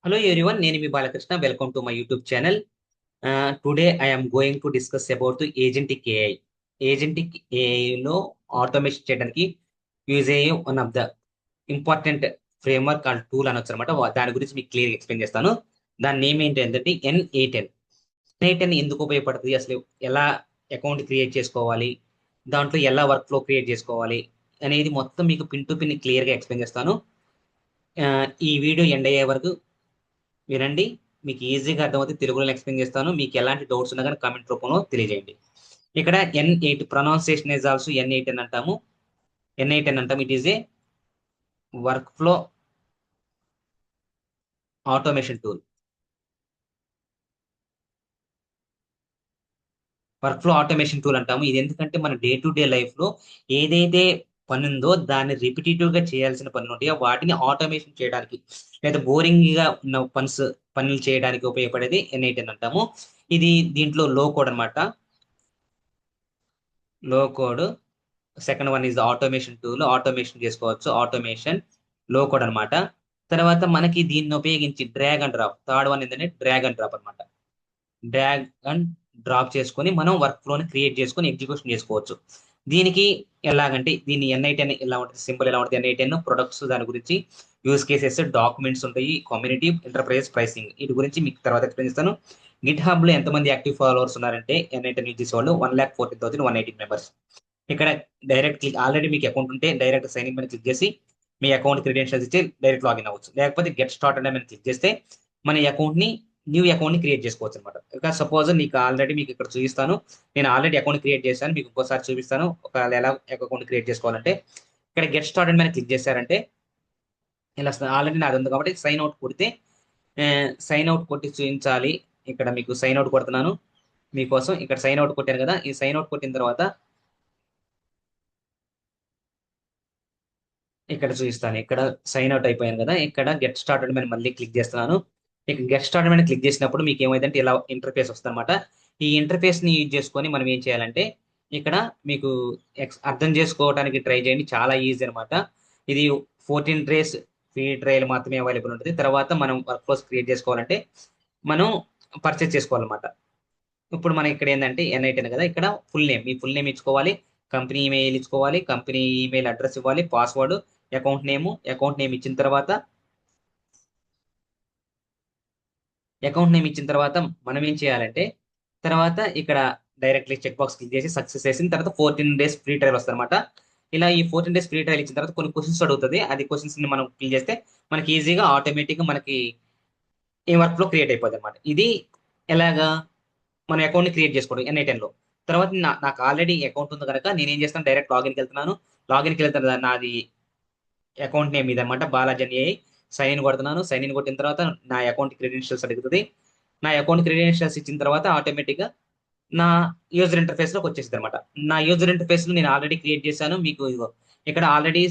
Hello everyone, నేను మీ Balakrishna. Welcome to my YouTube channel. Today I am going to discuss about the agentic AI. Agentic ఏఐలో automation చేయడానికి use అయ్యే one of the important framework and tool అనొచ్చు అనమాట. దాని గురించి మీకు క్లియర్ ఎక్స్ప్లెయిన్ చేస్తాను. దాని నేమ్ ఏంటంటే N8N. N8N ఎందుకు ఉపయోగపడుతుంది, అసలు ఎలా అకౌంట్ క్రియేట్ చేసుకోవాలి, దాంట్లో ఎలా వర్క్ ఫ్లో క్రియేట్ చేసుకోవాలి అనేది మొత్తం మీకు పిన్ టు పిన్ క్లియర్గా ఎక్స్ప్లెయిన్ చేస్తాను. ఈ వీడియో ఎండ్ అయ్యే వరకు వినండి. మీకు ఈజీగా అర్థమవుతుంది. తెలుగులో ఎక్స్ప్లెయిన్ చేస్తాను. మీకు ఎలాంటి డౌట్స్ ఉన్నా కానీ కామెంట్ రూపంలో తెలియజేయండి. ఇక్కడ N8 pronunciation is also N8 అని అంటాము. N8 అని అంటాము. It is a work flow automation tool. Work flow automation tool అంటాము. ఇది ఎందుకంటే మన డే టు డే లైఫ్ లో ఏదైతే పని ఉందో దాన్ని రిపిటేటివ్ గా చేయాల్సిన పనులు ఉంటాయో వాటిని ఆటోమేషన్ చేయడానికి, లేదా బోరింగ్ గా ఉన్న పనులు చేయడానికి ఉపయోగపడేది N8 అని అంటాము. ఇది దీంట్లో లో కోడ్ అనమాట. లో code. Second one is automation tool. Automation చేసుకోవచ్చు. ఆటోమేషన్ లో కోడ్ అనమాట. తర్వాత మనకి దీన్ని ఉపయోగించి drag and drop. Third one ఏంటంటే డ్రాగ్ అండ్ డ్రాప్ అనమాట. డ్రాగ్ అండ్ డ్రాప్ చేసుకొని మనం వర్క్ ఫ్లోని క్రియేట్ చేసుకొని ఎగ్జిక్యూషన్ చేసుకోవచ్చు. దీనికి ఎలాగంటే దీన్ని N8N ఎలా ఉంటుంది, సింపుల్ ఎలా ఉంటుంది, N8N ప్రొడక్ట్స్, దాని గురించి యూస్ కేసెస్, డాక్యుమెంట్స్ ఉంటాయి, కమ్యూనిటీ, ఎంటర్ప్రైజ్, ప్రైసింగ్, వీటి గురించి మీకు తర్వాత ఎక్స్ప్లెయిన్ చేస్తాను. గిట్ హబ్ లో ఎంతమంది యాక్టివ్ ఫాలోవర్స్ ఉన్నారంటే N8N యూజ్ చేసే వాళ్ళు 1,14,118 మెంబర్స్. ఇక్కడ డైరెక్ట్ క్లిక్, ఆల్రెడీ మీకు అకౌంట్ ఉంటే డైరెక్ట్ సైన్ ఇన్ మీద క్లిక్ చేసి మీ అకౌంట్ క్రెడెన్షియల్స్ ఇచ్చి డైరెక్ట్ లాగిన్ అవ్వచ్చు. లేకపోతే గెట్ స్టార్ట్ అనే మీద క్లిక్ చేస్తే మన అకౌంట్ ని న్యూ అకౌంట్ ని క్రియేట్ చేసుకోవచ్చు అనమాట. ఇక సపోజ్ నీకు ఆల్రెడీ మీకు ఇక్కడ చూపిస్తాను. నేను ఆల్రెడీ అకౌంట్ క్రియేట్ చేశాను, మీకు ఇంకోసారి చూపిస్తాను ఒకవేళ ఎలా అకౌంట్ క్రియేట్ చేసుకోవాలంటే. ఇక్కడ గెట్ స్టార్ట్ మీద క్లిక్ చేశారంటే ఇలా వస్తుంది. ఆల్రెడీ నాది ఉంది కాబట్టి సైన్ అవుట్ కొడితే సైన్ అవుట్ కొట్టి చూపించాలి. ఇక్కడ మీకు సైన్ అవుట్ కొడుతున్నాను మీకోసం. ఇక్కడ సైన్ అవుట్ కొట్టాను కదా, ఈ సైన్ అవుట్ కొట్టిన తర్వాత ఇక్కడ చూపిస్తాను. ఇక్కడ సైన్ అవుట్ అయిపోయాను కదా, ఇక్కడ గెట్ స్టార్టెడ్ మీద మళ్ళీ క్లిక్ చేస్తున్నాను. ఇక్కడ గెట్ స్టార్టెడ్ మీద క్లిక్ చేసినప్పుడు మీకు ఏమైందంటే ఇలా ఇంటర్ఫేస్ వస్తుంది అనమాట. ఈ ఇంటర్ఫేస్ ని యూజ్ చేసుకొని మనం ఏం చేయాలంటే ఇక్కడ మీకు అర్థం చేసుకోవడానికి ట్రై చేయండి. చాలా ఈజీ అనమాట. ఇది 14 డేస్ ఫ్రీ ట్రయల్ మాత్రమే అవైలబుల్ ఉంటుంది. తర్వాత మనం వర్క్ ఫ్లోస్ క్రియేట్ చేసుకోవాలంటే మనం పర్చేస్ చేసుకోవాలన్నమాట. ఇప్పుడు మనం ఇక్కడ ఏంటంటే N8 కదా, ఇక్కడ ఫుల్ నేమ్, మీ ఫుల్ నేమ్ ఇచ్చుకోవాలి, కంపెనీ ఈమెయిల్ ఇచ్చుకోవాలి, కంపెనీ ఈమెయిల్ అడ్రస్ ఇవ్వాలి, పాస్వర్డ్, అకౌంట్ నేమ్ ఇచ్చిన తర్వాత మనం ఏం చేయాలంటే తర్వాత ఇక్కడ డైరెక్ట్లీ చెక్ బాక్స్ క్లిక్ చేసి సక్సెస్ చేసిన తర్వాత 14 డేస్ ఫ్రీ ట్రయల్ వస్తుంది అనమాట. ఇలా ఈ 14 డేస్ ఫ్రీ ట్రయల్ ఇచ్చిన తర్వాత కొన్ని క్వశ్చన్స్ అడుగుతుంది. అది క్వశ్చన్స్ ని మనం ఫిల్ చేస్తే మనకి ఈజీగా ఆటోమేటిక్ గా మనకి ఈ వర్క్ ఫ్లో క్రియేట్ అయిపోతుంది అనమాట. ఇది ఎలాగా మన అకౌంట్ ని క్రియేట్ చేసుకోవడం N8N లో. తర్వాత నాకు ఆల్రెడీ అకౌంట్ ఉంది కనుక నేను ఏం చేస్తాను, డైరెక్ట్ లాగిన్కి వెళ్తున్నాను. లాగిన్కి వెళ్తాను, నాది అకౌంట్ నేమ్ ఇదనమాట, బాలాజీ అని. సైన్ ఇన్ కొడుతున్నాను. సైన్ ఇన్ కొట్టిన తర్వాత నా అకౌంట్ క్రెడెన్షియల్స్ అడుగుతుంది. నా అకౌంట్ క్రెడెన్షియల్స్ ఇచ్చిన తర్వాత ఆటోమేటిక్ గా నా యూజర్ ఇంటర్ఫేస్ లోకి వచ్చేసింది అనమాట. నా యూజర్ ఇంటర్ఫేస్ లో నేను ఆల్రెడీ క్రియేట్ చేశాను. మీకు ఇదిగో ఇక్కడ ఆల్రెడీ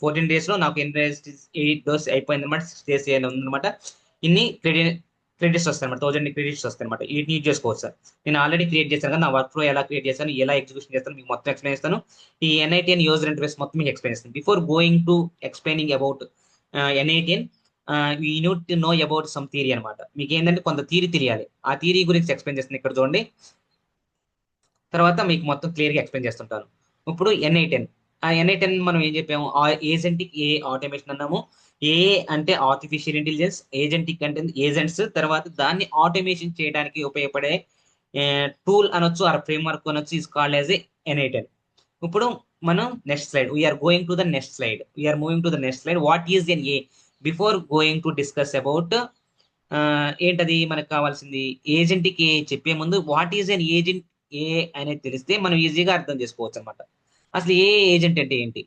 14 డేస్ లో నాకు 8 డోస్ అయిపోయింది అనమాట. 6 డేస్ ఉందన్నమాట. ఇన్ని క్రెడిట్స్ వస్తాయి అనమాట. 1000 క్రెడిట్స్ వస్తాయి అనమాట. వీటిని యూజ్ చేసుకోవచ్చు సార్. నేను ఆల్రెడీ క్రియేట్ చేశాను కదా, నా వర్క్ ఫ్లో ఎలా క్రియేట్ చేశాను, ఎలా ఎగ్జిక్యూషన్ చేస్తాను మీకు మొత్తం ఎక్స్ప్లెయిన్ చేస్తాను. ఈ N8N యూజర్ ఇంటర్ఫేస్ మొత్తం మీకు ఎక్స్ప్లెయిన్ చేస్తాను. Before going to explaining about N8N, you need to know about some theory అనమాట. మీకు ఏంటంటే కొంత థియరీ తెలియాలి. ఆ థియరీ గురించి ఎక్స్ప్లెయిన్ చేస్తాను. ఇక్కడ చూడండి. తర్వాత మీకు మొత్తం క్లియర్ గా ఎక్స్ప్లెయిన్ చేస్తుంటాను. ఇప్పుడు N8N, ఆ N8N మనం ఏం చెప్పాము, ఏజెంటిక్ ఏ ఆటోమేషన్ అన్నాము. ఏ అంటే ఆర్టిఫిషియల్ ఇంటెలిజెన్స్, ఏజెంటిక్ అంటే ఏజెంట్స్, తర్వాత దాన్ని ఆటోమేషన్ చేయడానికి ఉపయోగపడే టూల్ అనొచ్చు, ఆ ఫ్రేమ్వర్క్ అనొచ్చు, ఇస్ కాల్డ్ యాజ్ N8N. ఇప్పుడు మనం next slide, we're going to the next slide, we're moving to the next slide. What is an A? Before going to discuss about ఏంటది మనకు కావాల్సింది, ఏజెంట్కి ఏ చెప్పే ముందు what is an agent A అనేది తెలిస్తే మనం ఈజీగా అర్థం చేసుకోవచ్చు అనమాట. అసలు ఏ ఏజెంట్ అంటే ఏంటి.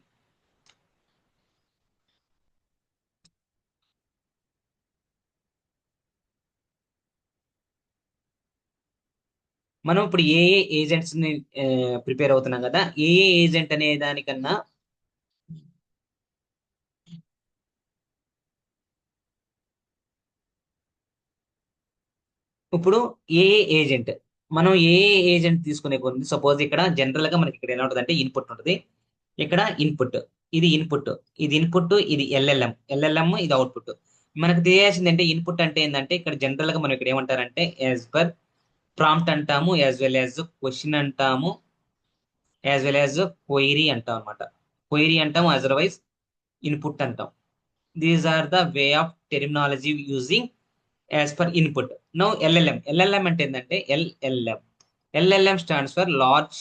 మనం ఇప్పుడు ఏ ఏజెంట్స్ ని ప్రిపేర్ అవుతున్నాం కదా, ఏ ఏజెంట్ అనే దానికన్నా ఇప్పుడు ఏ ఏజెంట్, మనం ఏ ఏజెంట్ తీసుకునే కొన్ని, సపోజ్ ఇక్కడ జనరల్ గా మనకి ఇక్కడ ఎలా ఉంటుంది అంటే ఇన్పుట్ ఉంటుంది. ఇక్కడ ఇన్పుట్, ఇది ఇన్పుట్, ఇది ఇన్పుట్, ఇది ఎల్ఎల్ఎం, ఇది అవుట్పుట్. మనకు తెలియాల్సింది అంటే ఇన్పుట్ అంటే ఏంటంటే ఇక్కడ జనరల్ గా మనం ఇక్కడ ఏమంటారంటే యాజ్ పర్ ప్రాంప్ట్ అంటాము, యాజ్ వెల్ యాజ్ క్వశ్చన్ అంటాము, యాజ్ వెల్ యాజ్ క్వైరీ అంటాం అనమాట. క్వైరీ అంటాము, అదర్వైజ్ ఇన్పుట్ అంటాం. These are the way of terminology using as per input. Now LLM. LLM అంటే ఏంటంటే LLM. LLM stands for large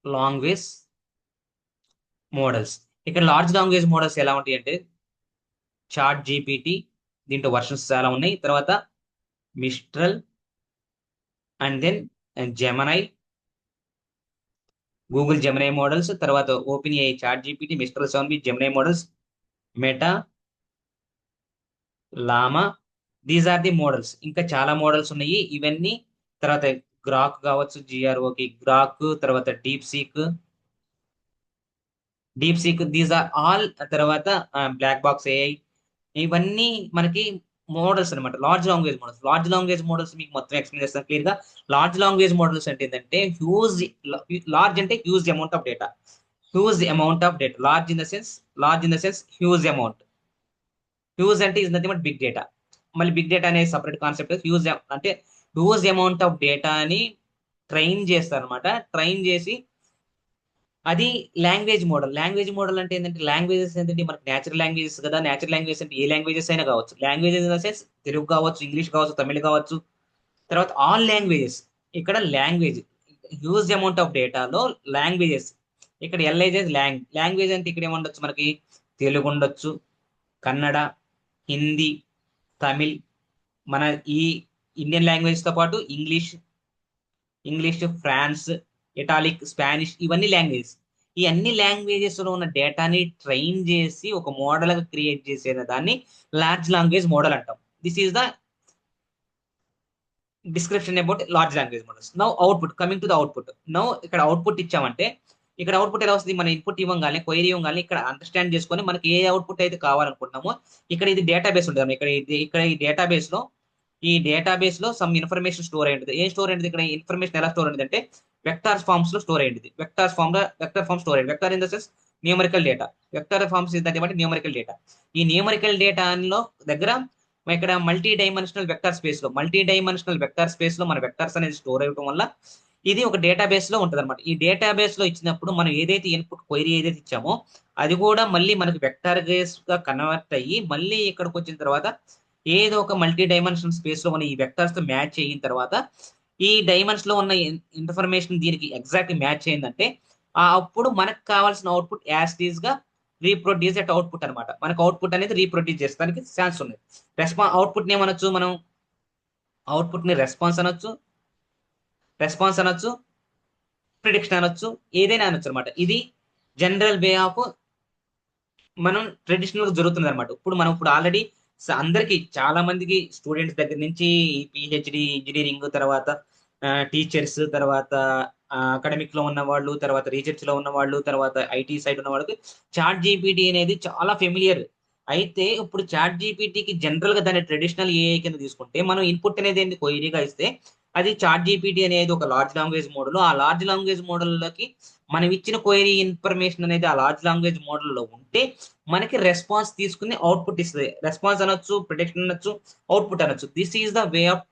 language models. ఇక్కడ large language models ఎలా ఉంటాయి అంటే చాట్ జీపీటీ, దీంట్లో వర్షన్స్ చాలా ఉన్నాయి. తర్వాత Mistral, and then Gemini, Google Gemini models, తర్వాత OpenAI ChatGPT, Mistral 7 Gemini models, Meta, Llama. These are the models. ఇంకా చాలా మోడల్స్ ఉన్నాయి ఇవన్నీ. తర్వాత గ్రాక్ కావచ్చు, జిఆర్ఓకి గ్రాక్, తర్వాత DeepSeek these are all. తర్వాత బ్లాక్ బాక్స్ ఏఐ. ఇవన్నీ మనకి మోడల్స్ అనమాట, large language models. Large language models మీకు మొత్తం ఎక్స్ప్లెయిన్ చేస్తాను క్లియర్ గా. లార్జ్ లాంగ్వేజ్ మోడల్స్ అంటే ఏంటంటే లార్జ్ అంటే huge amount of data. Huge amount of data. Large in the sense huge amount. Huge అంటే is nothing but big data. మళ్ళీ big data అనేది సపరేట్ కాన్సెప్ట్. హ్యూజ్ అంటే huge amount of డేటాని train చేస్తారు అనమాట. ట్రైన్ చేసి అది లాంగ్వేజ్ మోడల్. లాంగ్వేజ్ మోడల్ అంటే ఏంటంటే లాంగ్వేజెస్ ఏంటంటే మనకి నేచురల్ లాంగ్వేజెస్ కదా. నేచురల్ లాంగ్వేజ్ అంటే ఏ లాంగ్వేజెస్ అయినా కావచ్చు. Languages in the sense Telugu కావచ్చు, ఇంగ్లీష్ కావచ్చు, తమిళ్ కావచ్చు, తర్వాత ఆల్ లాంగ్వేజెస్. ఇక్కడ లాంగ్వేజ్ హ్యూజ్ అమౌంట్ ఆఫ్ డేటాలో లాంగ్వేజెస్. ఇక్కడ ఎల్ఐజెస్ లాంగ్వేజ్ అంటే ఇక్కడ ఏముండొచ్చు మనకి, తెలుగు ఉండొచ్చు, కన్నడ, హిందీ, తమిళ్, మన ఈ ఇండియన్ లాంగ్వేజ్ తో పాటు ఇంగ్లీష్, ఫ్రాన్స్, ఇటాలిక్, స్పానిష్, ఇవన్నీ లాంగ్వేజెస్. ఈ అన్ని లాంగ్వేజెస్ లో ఉన్న డేటాని ట్రైన్ చేసి ఒక మోడల్ గా క్రియేట్ చేసే దాన్ని లార్జ్ లాంగ్వేజ్ మోడల్ అంటాం. This is the description about large language models. Now output, coming to the output. Now ఇక్కడ అవుట్పుట్ ఇచ్చామంటే ఇక్కడ అవుట్పుట్ ఎలా వస్తుంది, మన ఇన్పుట్ ఇవ్వగానే, క్వైరీ ఇవ్వగానే ఇక్కడ అండర్స్టాండ్ చేసుకొని మనకి ఏ అవుట్పుట్ అయితే కావాలనుకుంటున్నామో ఇక్కడ ఇది డేటాబేస్ ఉంటుంది. ఇక్కడ ఈ డేటాబేస్ లో సమ్ ఇన్ఫర్మేషన్ స్టోర్ అయ్యింది. ఏం స్టోర్ అయ్యింది ఇక్కడ ఇన్ఫర్మేషన్ ఎలా స్టోర్ అయింది అంటే వెక్టార్ ఫార్మ్స్ లో స్టోర్ అయ్యింది. వెక్టర్ ఫార్మ్ స్టోర్ అయ్యింది. Vector in the sense numerical data. Vector forms ఏంటంటే న్యూమరికల్ డేటా. ఈ న్యూమరికల్ డేటాలో దగ్గర ఇక్కడ మల్టీ డైమెన్షనల్ వెక్టర్ స్పేస్ లో మన వెక్టర్స్ అనేది స్టోర్ అవ్వడం వల్ల ఇది ఒక డేటాబేస్ లో ఉంటుంది అనమాట. ఈ డేటాబేస్ లో ఇచ్చినప్పుడు మనం ఏదైతే ఇన్పుట్ క్వైరీ ఏదైతే ఇచ్చామో అది కూడా మళ్ళీ మనకి వెక్టర్ బేస్ గా కన్వర్ట్ అయ్యి మళ్ళీ ఇక్కడికి వచ్చిన తర్వాత ఏదో ఒక మల్టీ డైమెన్షనల్ స్పేస్ లో మన ఈ వెక్టర్స్ తో మ్యాచ్ అయిన తర్వాత ఈ డైమెన్షన్ లో ఉన్న ఇన్ఫర్మేషన్ దీనికి ఎగ్జాక్ట్ మ్యాచ్ అయిందంటే అప్పుడు మనకు కావాల్సిన అవుట్పుట్ యాజ్ టీజ్ గా రీప్రొడ్యూస్ ఎట్ అవుట్పుట్ అనమాట. మనకు అవుట్పుట్ అనేది రీప్రొడ్యూస్ చేస్తానికి ఛాన్స్ ఉంది. అవుట్పుట్ ని ఏమనొచ్చు మనం, అవుట్పుట్ ని రెస్పాన్స్ అనొచ్చు, ప్రిడిక్షన్ అనొచ్చు, ఏదైనా అనొచ్చు అనమాట. ఇది జనరల్ వే ఆఫ్ మనం ట్రెడిషనల్ జరుగుతుంది అనమాట. ఇప్పుడు ఆల్రెడీ అందరికి చాలా మందికి స్టూడెంట్స్ దగ్గర నుంచి పిహెచ్డి, ఇంజనీరింగ్, తర్వాత టీచర్స్, తర్వాత అకాడమిక్ లో ఉన్న వాళ్ళు, తర్వాత రీసెర్చ్ లో ఉన్న వాళ్ళు, తర్వాత ఐటీ సైడ్ ఉన్న వాళ్ళకి చాట్ జీపీటీ అనేది చాలా ఫెమిలియర్. అయితే ఇప్పుడు చాట్ జీపీటీకి జనరల్ గా దాన్ని ట్రెడిషనల్ ఏఐ కింద తీసుకుంటే మనం ఇన్పుట్ అనేది ఏంటి క్వైరీగా ఇస్తే అది చాట్ జీపీటీ అనేది ఒక లార్జ్ లాంగ్వేజ్ మోడల్. ఆ లార్జ్ లాంగ్వేజ్ మోడల్లోకి మనం ఇచ్చిన క్వైరీ ఇన్ఫర్మేషన్ అనేది ఆ లార్జ్ లాంగ్వేజ్ మోడల్లో ఉంటే మనకి రెస్పాన్స్ తీసుకుని అవుట్పుట్ ఇస్తుంది. రెస్పాన్స్ అనొచ్చు, ప్రిడిక్షన్ అనొచ్చు, అవుట్పుట్ అనొచ్చు. This is the way of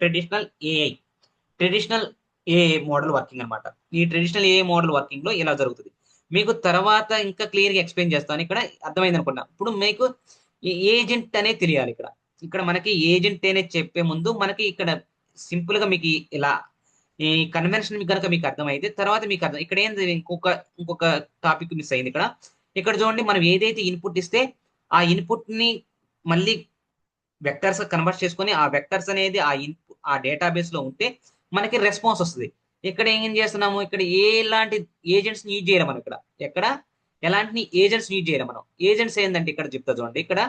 traditional AI model working అనమాట. ఈ ట్రెడిషనల్ ఏఐ మోడల్ వర్కింగ్ లో ఇలా జరుగుతుంది. మీకు తర్వాత ఇంకా క్లియర్ గా ఎక్స్ప్లెయిన్ చేస్తాను. ఇక్కడ అర్థమైంది అనుకున్నా. ఇప్పుడు మీకు ఏజెంట్ అనేది తెలియాలి. ఇక్కడ మనకి ఏజెంట్ అనేది చెప్పే ముందు మనకి ఇక్కడ సింపుల్ గా మీకు ఇలా ఈ కన్వెన్షన్ మీకు కనుక మీకు అర్థమైతే తర్వాత మీకు అర్థం. ఇక్కడ ఏంది ఇంకొక టాపిక్ మిస్ అయింది. ఇక్కడ చూడండి, మనం ఏదైతే ఇన్పుట్ ఇస్తే ఆ ఇన్పుట్ ని మళ్ళీ వెక్టర్స్ కన్వర్ట్ చేసుకొని ఆ వెక్టర్స్ అనేది ఆ డేటాబేస్ లో ఉంటే మనకి రెస్పాన్స్ వస్తుంది. ఇక్కడ ఏం చేస్తున్నాము, ఇక్కడ ఎలాంటి ఏజెంట్స్ యూజ్ చేయాలి మనం. ఎక్కడ ఎలాంటి ఏజెంట్స్ యూజ్ చేయాలి మనం. ఏజెంట్స్ ఏంటంటే ఇక్కడ చెప్తా చూడండి. ఇక్కడ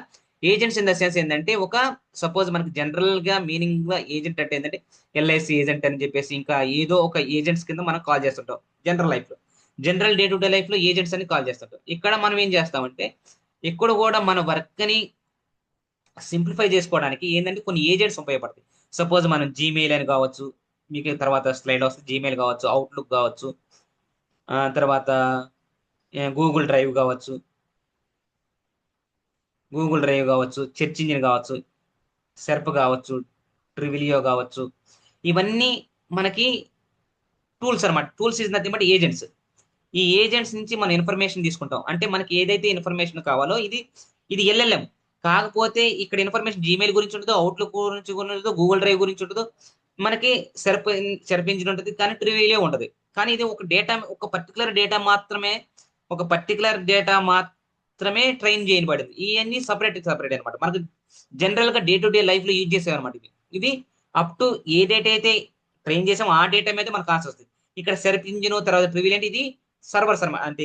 ఏజెంట్స్ ఇన్ ద సెన్స్ ఏంటంటే ఒక సపోజ్ మనకి జనరల్ గా మీనింగ్ గా ఏజెంట్ అంటే ఏంటంటే ఎల్ఐసి ఏజెంట్ అని చెప్పేసి ఇంకా ఏదో ఒక ఏజెంట్స్ కింద మనం కాల్ చేస్తుంటాం general day to day life లో ఏజెంట్స్ అని కాల్ చేస్తుంటాం. ఇక్కడ మనం ఏం చేస్తామంటే ఇక్కడ కూడా మన వర్క్ ని సింప్లిఫై చేసుకోవడానికి ఏంటంటే కొన్ని ఏజెంట్స్ ఉపయోగపడతాయి. సపోజ్ మనం జీమెయిల్ అని కావచ్చు, మీకు తర్వాత స్లైడ్ వస్తే జీమెయిల్ కావచ్చు, అవుట్లుక్ కావచ్చు, తర్వాత గూగుల్ డ్రైవ్ కావచ్చు, గూగుల్ డ్రైవ్ కావచ్చు, సెర్చ్ ఇంజిన్ కావచ్చు, సెర్ప్ కావచ్చు, ట్రివిలియో కావచ్చు. ఇవన్నీ మనకి టూల్స్ అనమాట. Tools is nothing but agents. ఈ ఏజెంట్స్ నుంచి మనం ఇన్ఫర్మేషన్ తీసుకుంటాం. అంటే మనకి ఏదైతే ఇన్ఫర్మేషన్ కావాలో ఇది ఎల్ఎల్ఎం. కాకపోతే ఇక్కడ ఇన్ఫర్మేషన్ జీమెయిల్ గురించి ఉండదు, అవుట్లుక్ గురించి ఉండదు, గూగుల్ డ్రైవ్ గురించి ఉండదు, మనకి సెర్ప్ ఇంజిన్ ఉంటుంది, కానీ ట్రివిలియో ఉంటది. కానీ ఇది ఒక డేటా, ఒక పర్టికులర్ డేటా మాత్రమే ట్రైన్ చేయబడింది. ఇవన్నీ సపరేట్ అనమాట. మనకు జనరల్ గా డే టు డే లైఫ్ లో యూజ్ చేసేవి అనమాట. ఇది అప్ టు ఏ డేటా అయితే ట్రైన్ చేసామో ఆ డేటా మీద మనకు ఆన్సర్ వస్తుంది. ఇక్కడ సెర్చ్ ఇంజిన్, తర్వాత ట్రివిల్ ఇది సర్వర్స్ అనమాట. అంటే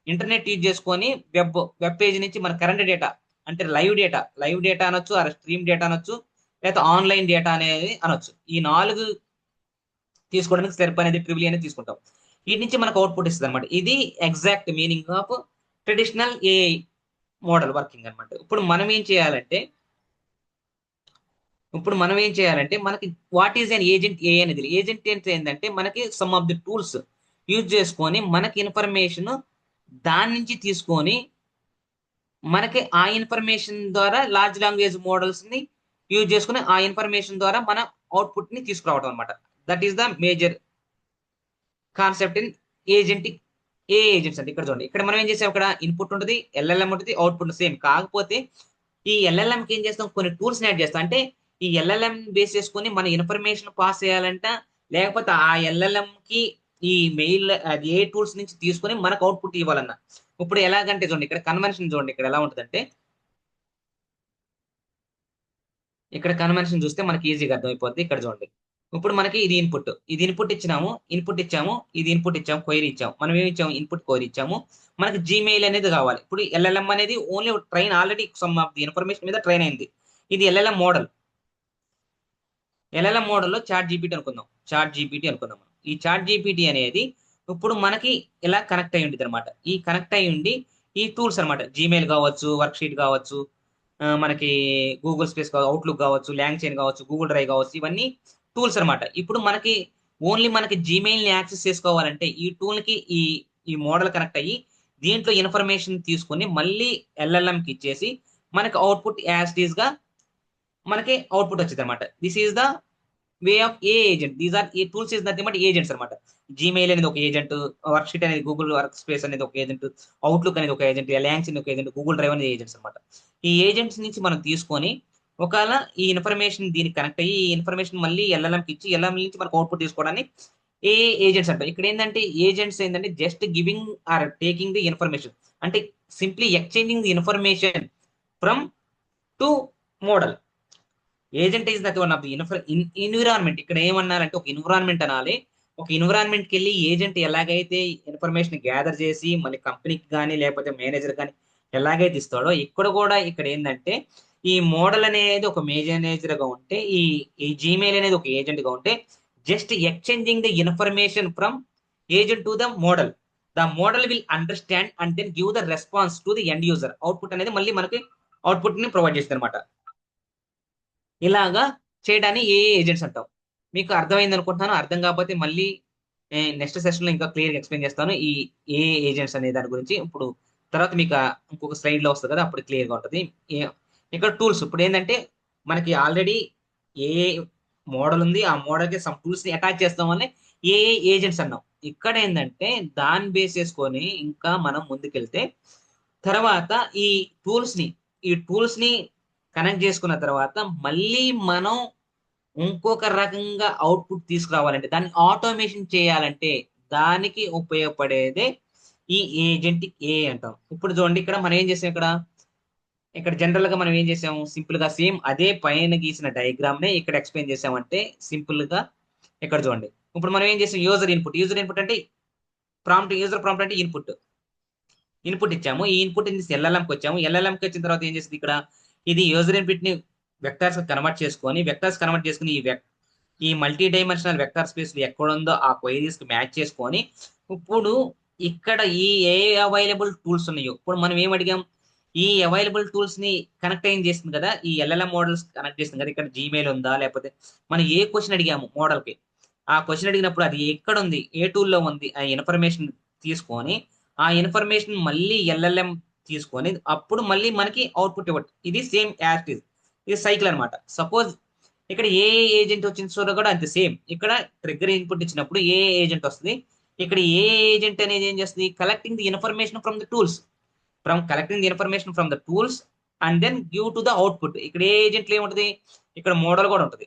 ఇంటర్నెట్ యూజ్ చేసుకొని వెబ్ పేజ్ నుంచి మన కరెంట్ డేటా, అంటే లైవ్ డేటా అనొచ్చు, స్ట్రీమ్ డేటా అనొచ్చు, లేదా ఆన్లైన్ డేటా అనేది అనొచ్చు. ఈ 4 తీసుకోవడానికి సెర్ప్ అనేది, ట్రివిల్ అనేది తీసుకుంటాం. వీటి నుంచి మనకు అవుట్పుట్ ఇస్తుంది అనమాట. ఇది exact meaning of traditional AI model working అనమాట. ఇప్పుడు మనం ఏం చేయాలంటే మనకి what is an agent A అనేది. ఏజెంట్ అంటే ఏంటంటే మనకి some of the tools use చేసుకొని మనకి ఇన్ఫర్మేషన్ దాని నుంచి తీసుకొని మనకి ఆ ఇన్ఫర్మేషన్ ద్వారా లార్జ్ లాంగ్వేజ్ మోడల్స్ ని యూజ్ చేసుకుని ఆ ఇన్ఫర్మేషన్ ద్వారా మన అవుట్పుట్ ని తీసుకురావడం అనమాట. That is the major concept in agentic agents. అంటే ఇక్కడ చూడండి, ఇక్కడ మనం ఏం చేసాం, ఇక్కడ ఇన్పుట్ ఉంటుంది, ఎల్ఎల్ఎం ఉంటుంది, అవుట్పుట్ సేమ్. కాకపోతే ఈ ఎల్ఎల్ఎం కి ఏం చేస్తాం, కొన్ని టూల్స్ యాడ్ చేస్తాం. అంటే ఈ ఎల్ఎల్ఎం బేస్ చేసుకొని మన ఇన్ఫర్మేషన్ పాస్ చేయాలంట, లేకపోతే ఆ ఎల్ఎల్ఎం కి ఈ మెయిల్ అది ఏ టూల్స్ నుంచి తీసుకొని మనకు అవుట్పుట్ ఇవ్వాలన్న. ఇప్పుడు ఎలాగంటే చూడండి, ఇక్కడ కన్వెన్షన్ చూడండి, ఇక్కడ ఎలా ఉంటుందంటే, ఇక్కడ కన్వెన్షన్ చూస్తే మనకి ఈజీగా అర్థమైపోద్ది. ఇక్కడ చూడండి, ఇప్పుడు మనకి ఇది ఇన్పుట్ ఇచ్చాము, ఇది ఇన్పుట్ ఇచ్చాము, క్వైరీ ఇచ్చాము. మనం ఏమి ఇచ్చాము, ఇన్పుట్ క్వైరీ ఇచ్చాము. మనకి జీమెయిల్ అనేది కావాలి. ఇప్పుడు ఎల్ఎల్ఎం అనేది only train already some of the information మీద ట్రైన్ అయింది. ఇది ఎల్ఎల్ఎం మోడల్లో చాట్ జీపీటీ అనుకుందాం మనం. ఈ చాట్ జీపీటీ అనేది ఇప్పుడు మనకి ఇలా కనెక్ట్ అయి ఉంటుంది అనమాట. ఈ కనెక్ట్ అయి ఉండి ఈ టూల్స్ అనమాట, జీమెయిల్ కావచ్చు, వర్క్ షీట్ కావచ్చు, మనకి గూగుల్ స్పేస్ అవుట్లుక్ కావచ్చు, ల్యాంగ్ చైన్ కావచ్చు, గూగుల్ డ్రైవ్ కావచ్చు, ఇవన్నీ టూల్స్ అనమాట. ఇప్పుడు మనకి జీమెయిల్ ని యాక్సెస్ చేసుకోవాలంటే ఈ టూల్ కి ఈ మోడల్ కనెక్ట్ అయ్యి దీంట్లో ఇన్ఫర్మేషన్ తీసుకొని మళ్ళీ ఎల్ఎల్ఎం కి ఇచ్చేసి మనకి అవుట్పుట్ యాజ్ ఇట్ ఈస్ గా మనకి అవుట్పుట్ వచ్చింది అనమాట. This is the way of A agent. These are ఈ tools is nothing but agents అనమాట. జీమెయిల్ అనేది ఒక ఏజెంట్, వర్క్ షీట్ అనేది, గూగుల్ వర్క్ స్పేస్ అనేది ఒక ఏజెంట్, అవుట్లుక్ అనేది ఒక ఏజెంట్, ల్యాంక్స్ అనేది ఒక ఏజెంట్, గూగుల్ డ్రైవ్ అనేది ఏజెంట్స్ అనమాట. ఈ ఏజెంట్స్ నుంచి మనం తీసుకొని ఒకవేళ ఈ ఇన్ఫర్మేషన్ దీనికి కనెక్ట్ అయ్యి ఈ ఇన్ఫర్మేషన్ మళ్ళీ ఎల్ఎల్ఎంకి ఇచ్చి ఎల్ఎల్ఎం నుంచి మనకు అవుట్పుట్ తీసుకోవడానికి ఏ ఏజెంట్స్ అంటారు. ఇక్కడ ఏజెంట్స్ ఏంటంటే just giving or taking the information, అంటే simply exchanging the information from to model. Agent is that one of the environment. ఇక్కడ ఏమన్నారంటే ఒక ఎన్విరాన్మెంట్ అనాలి. ఒక ఎన్విరాన్మెంట్ కి వెళ్ళి ఏజెంట్ ఎలాగైతే ఇన్ఫర్మేషన్ గ్యాదర్ చేసి మళ్ళీ కంపెనీకి కానీ లేకపోతే మేనేజర్ కానీ ఎలాగైతే ఇస్తాడో, ఇక్కడ ఏంటంటే ఈ మోడల్ అనేది ఒక మేనేజర్ గా ఉంటే, ఈ జీమెయిల్ అనేది ఒక ఏజెంట్ గా ఉంటే, just exchanging the information from agent to the model. The model will understand and then give the response to the end user. Output అనేది మళ్ళీ మనకి అవుట్పుట్ ని ప్రొవైడ్ చేస్తుంది అనమాట. ఇలాగా చేయడాన్ని ఏ ఏజెంట్స్ అంటాం. మీకు అర్థమైంది అనుకుంటున్నాను. అర్థం కాకపోతే మళ్ళీ నెక్స్ట్ సెషన్ లో ఇంకా క్లియర్ ఎక్స్ప్లెయిన్ చేస్తాను ఈ ఏ ఏజెంట్స్ అనే దాని గురించి. ఇప్పుడు తర్వాత మీకు ఇంకొక స్లైడ్ లో వస్తుంది కదా, అప్పుడు క్లియర్ గా ఉంటుంది. ఇక్కడ టూల్స్ ఇప్పుడు ఏంటంటే మనకి ఆల్రెడీ ఏ మోడల్ ఉంది, ఆ మోడల్ కి సమ్ టూల్స్ ని అటాచ్ చేస్తాం వల్లే ఏ ఏజెంట్స్ అన్నాం. ఇక్కడ ఏంటంటే దాన్ని బేస్ చేసుకొని ఇంకా మనం ముందుకెళ్తే తర్వాత టూల్స్ ని ఈ టూల్స్ ని కనెక్ట్ చేసుకున్న తర్వాత మళ్ళీ మనం ఇంకొక రకంగా అవుట్పుట్ తీసుకురావాలంటే, దాన్ని ఆటోమేషన్ చేయాలంటే దానికి ఉపయోగపడేదే ఈ ఏజెంటిక్ ఏ అంటాం. ఇప్పుడు చూడండి, ఇక్కడ మనం ఏం చేసాం, ఇక్కడ జనరల్ గా మనం ఏం చేసాము, సింపుల్ గా సేమ్ అదే పైన గీసిన డయాగ్రామ్ నే ఇక్కడ ఎక్స్ప్లెయిన్ చేసామంటే సింపుల్ గా. ఇక్కడ చూడండి, ఇప్పుడు మనం ఏం చేసాం, యూజర్ ఇన్పుట్ అంటే యూజర్ ప్రాంప్ట్ అంటే ఇన్పుట్ ఇచ్చాము. ఈ ఇన్పుట్ ఎల్ఎల్ఎంకి వచ్చాము. ఎల్ఎల్ఎంకి వచ్చిన తర్వాత ఏం చేస్తుంది, ఇక్కడ ఇది యూజర్ ఇన్పుట్ ని వెక్టర్స్ కన్వర్ట్ చేసుకుని ఈ మల్టీ డైమెన్షనల్ వెక్టర్ స్పేస్ ఎక్కడ ఉందో ఆ క్వైరీస్ కి మ్యాచ్ చేసుకొని, ఇప్పుడు ఇక్కడ ఏ అవైలబుల్ టూల్స్ ఉన్నాయో, ఇప్పుడు మనం ఏం అడిగాం, ఈ అవైలబుల్ టూల్స్ ని కనెక్ట్ ఏం చేస్తుంది కదా, ఈ ఎల్ఎల్ఎం మోడల్స్ కనెక్ట్ చేస్తుంది కదా. ఇక్కడ జీమెయిల్ ఉందా, లేకపోతే మనం ఏ క్వశ్చన్ అడిగాము మోడల్ కి, ఆ క్వశ్చన్ అడిగినప్పుడు అది ఎక్కడ ఉంది, ఏ టూల్లో ఉంది, ఆ ఇన్ఫర్మేషన్ తీసుకొని ఆ ఇన్ఫర్మేషన్ మళ్ళీ ఎల్ఎల్ఎం తీసుకొని అప్పుడు మళ్ళీ మనకి అవుట్పుట్ ఇవ్వట్ ఇది సేమ్ యాజ్ ఇట్ ఈస్. ఇది సైకిల్ అనమాట. సపోజ్ ఇక్కడ ఏ ఏజెంట్ వచ్చింది చూడ కూడా అంతే సేమ్. ఇక్కడ ట్రిగ్గర్ ఇన్పుట్ ఇచ్చినప్పుడు ఏ ఏజెంట్ వస్తుంది. ఇక్కడ ఏ ఏజెంట్ అనేది ఏం చేస్తుంది, collecting the information from the tools, from collecting the information from the tools and then give to the output. ఇక్కడ ఏ ఏజెంట్లు ఏముంటది, ఇక్కడ మోడల్ కూడా ఉంటుంది.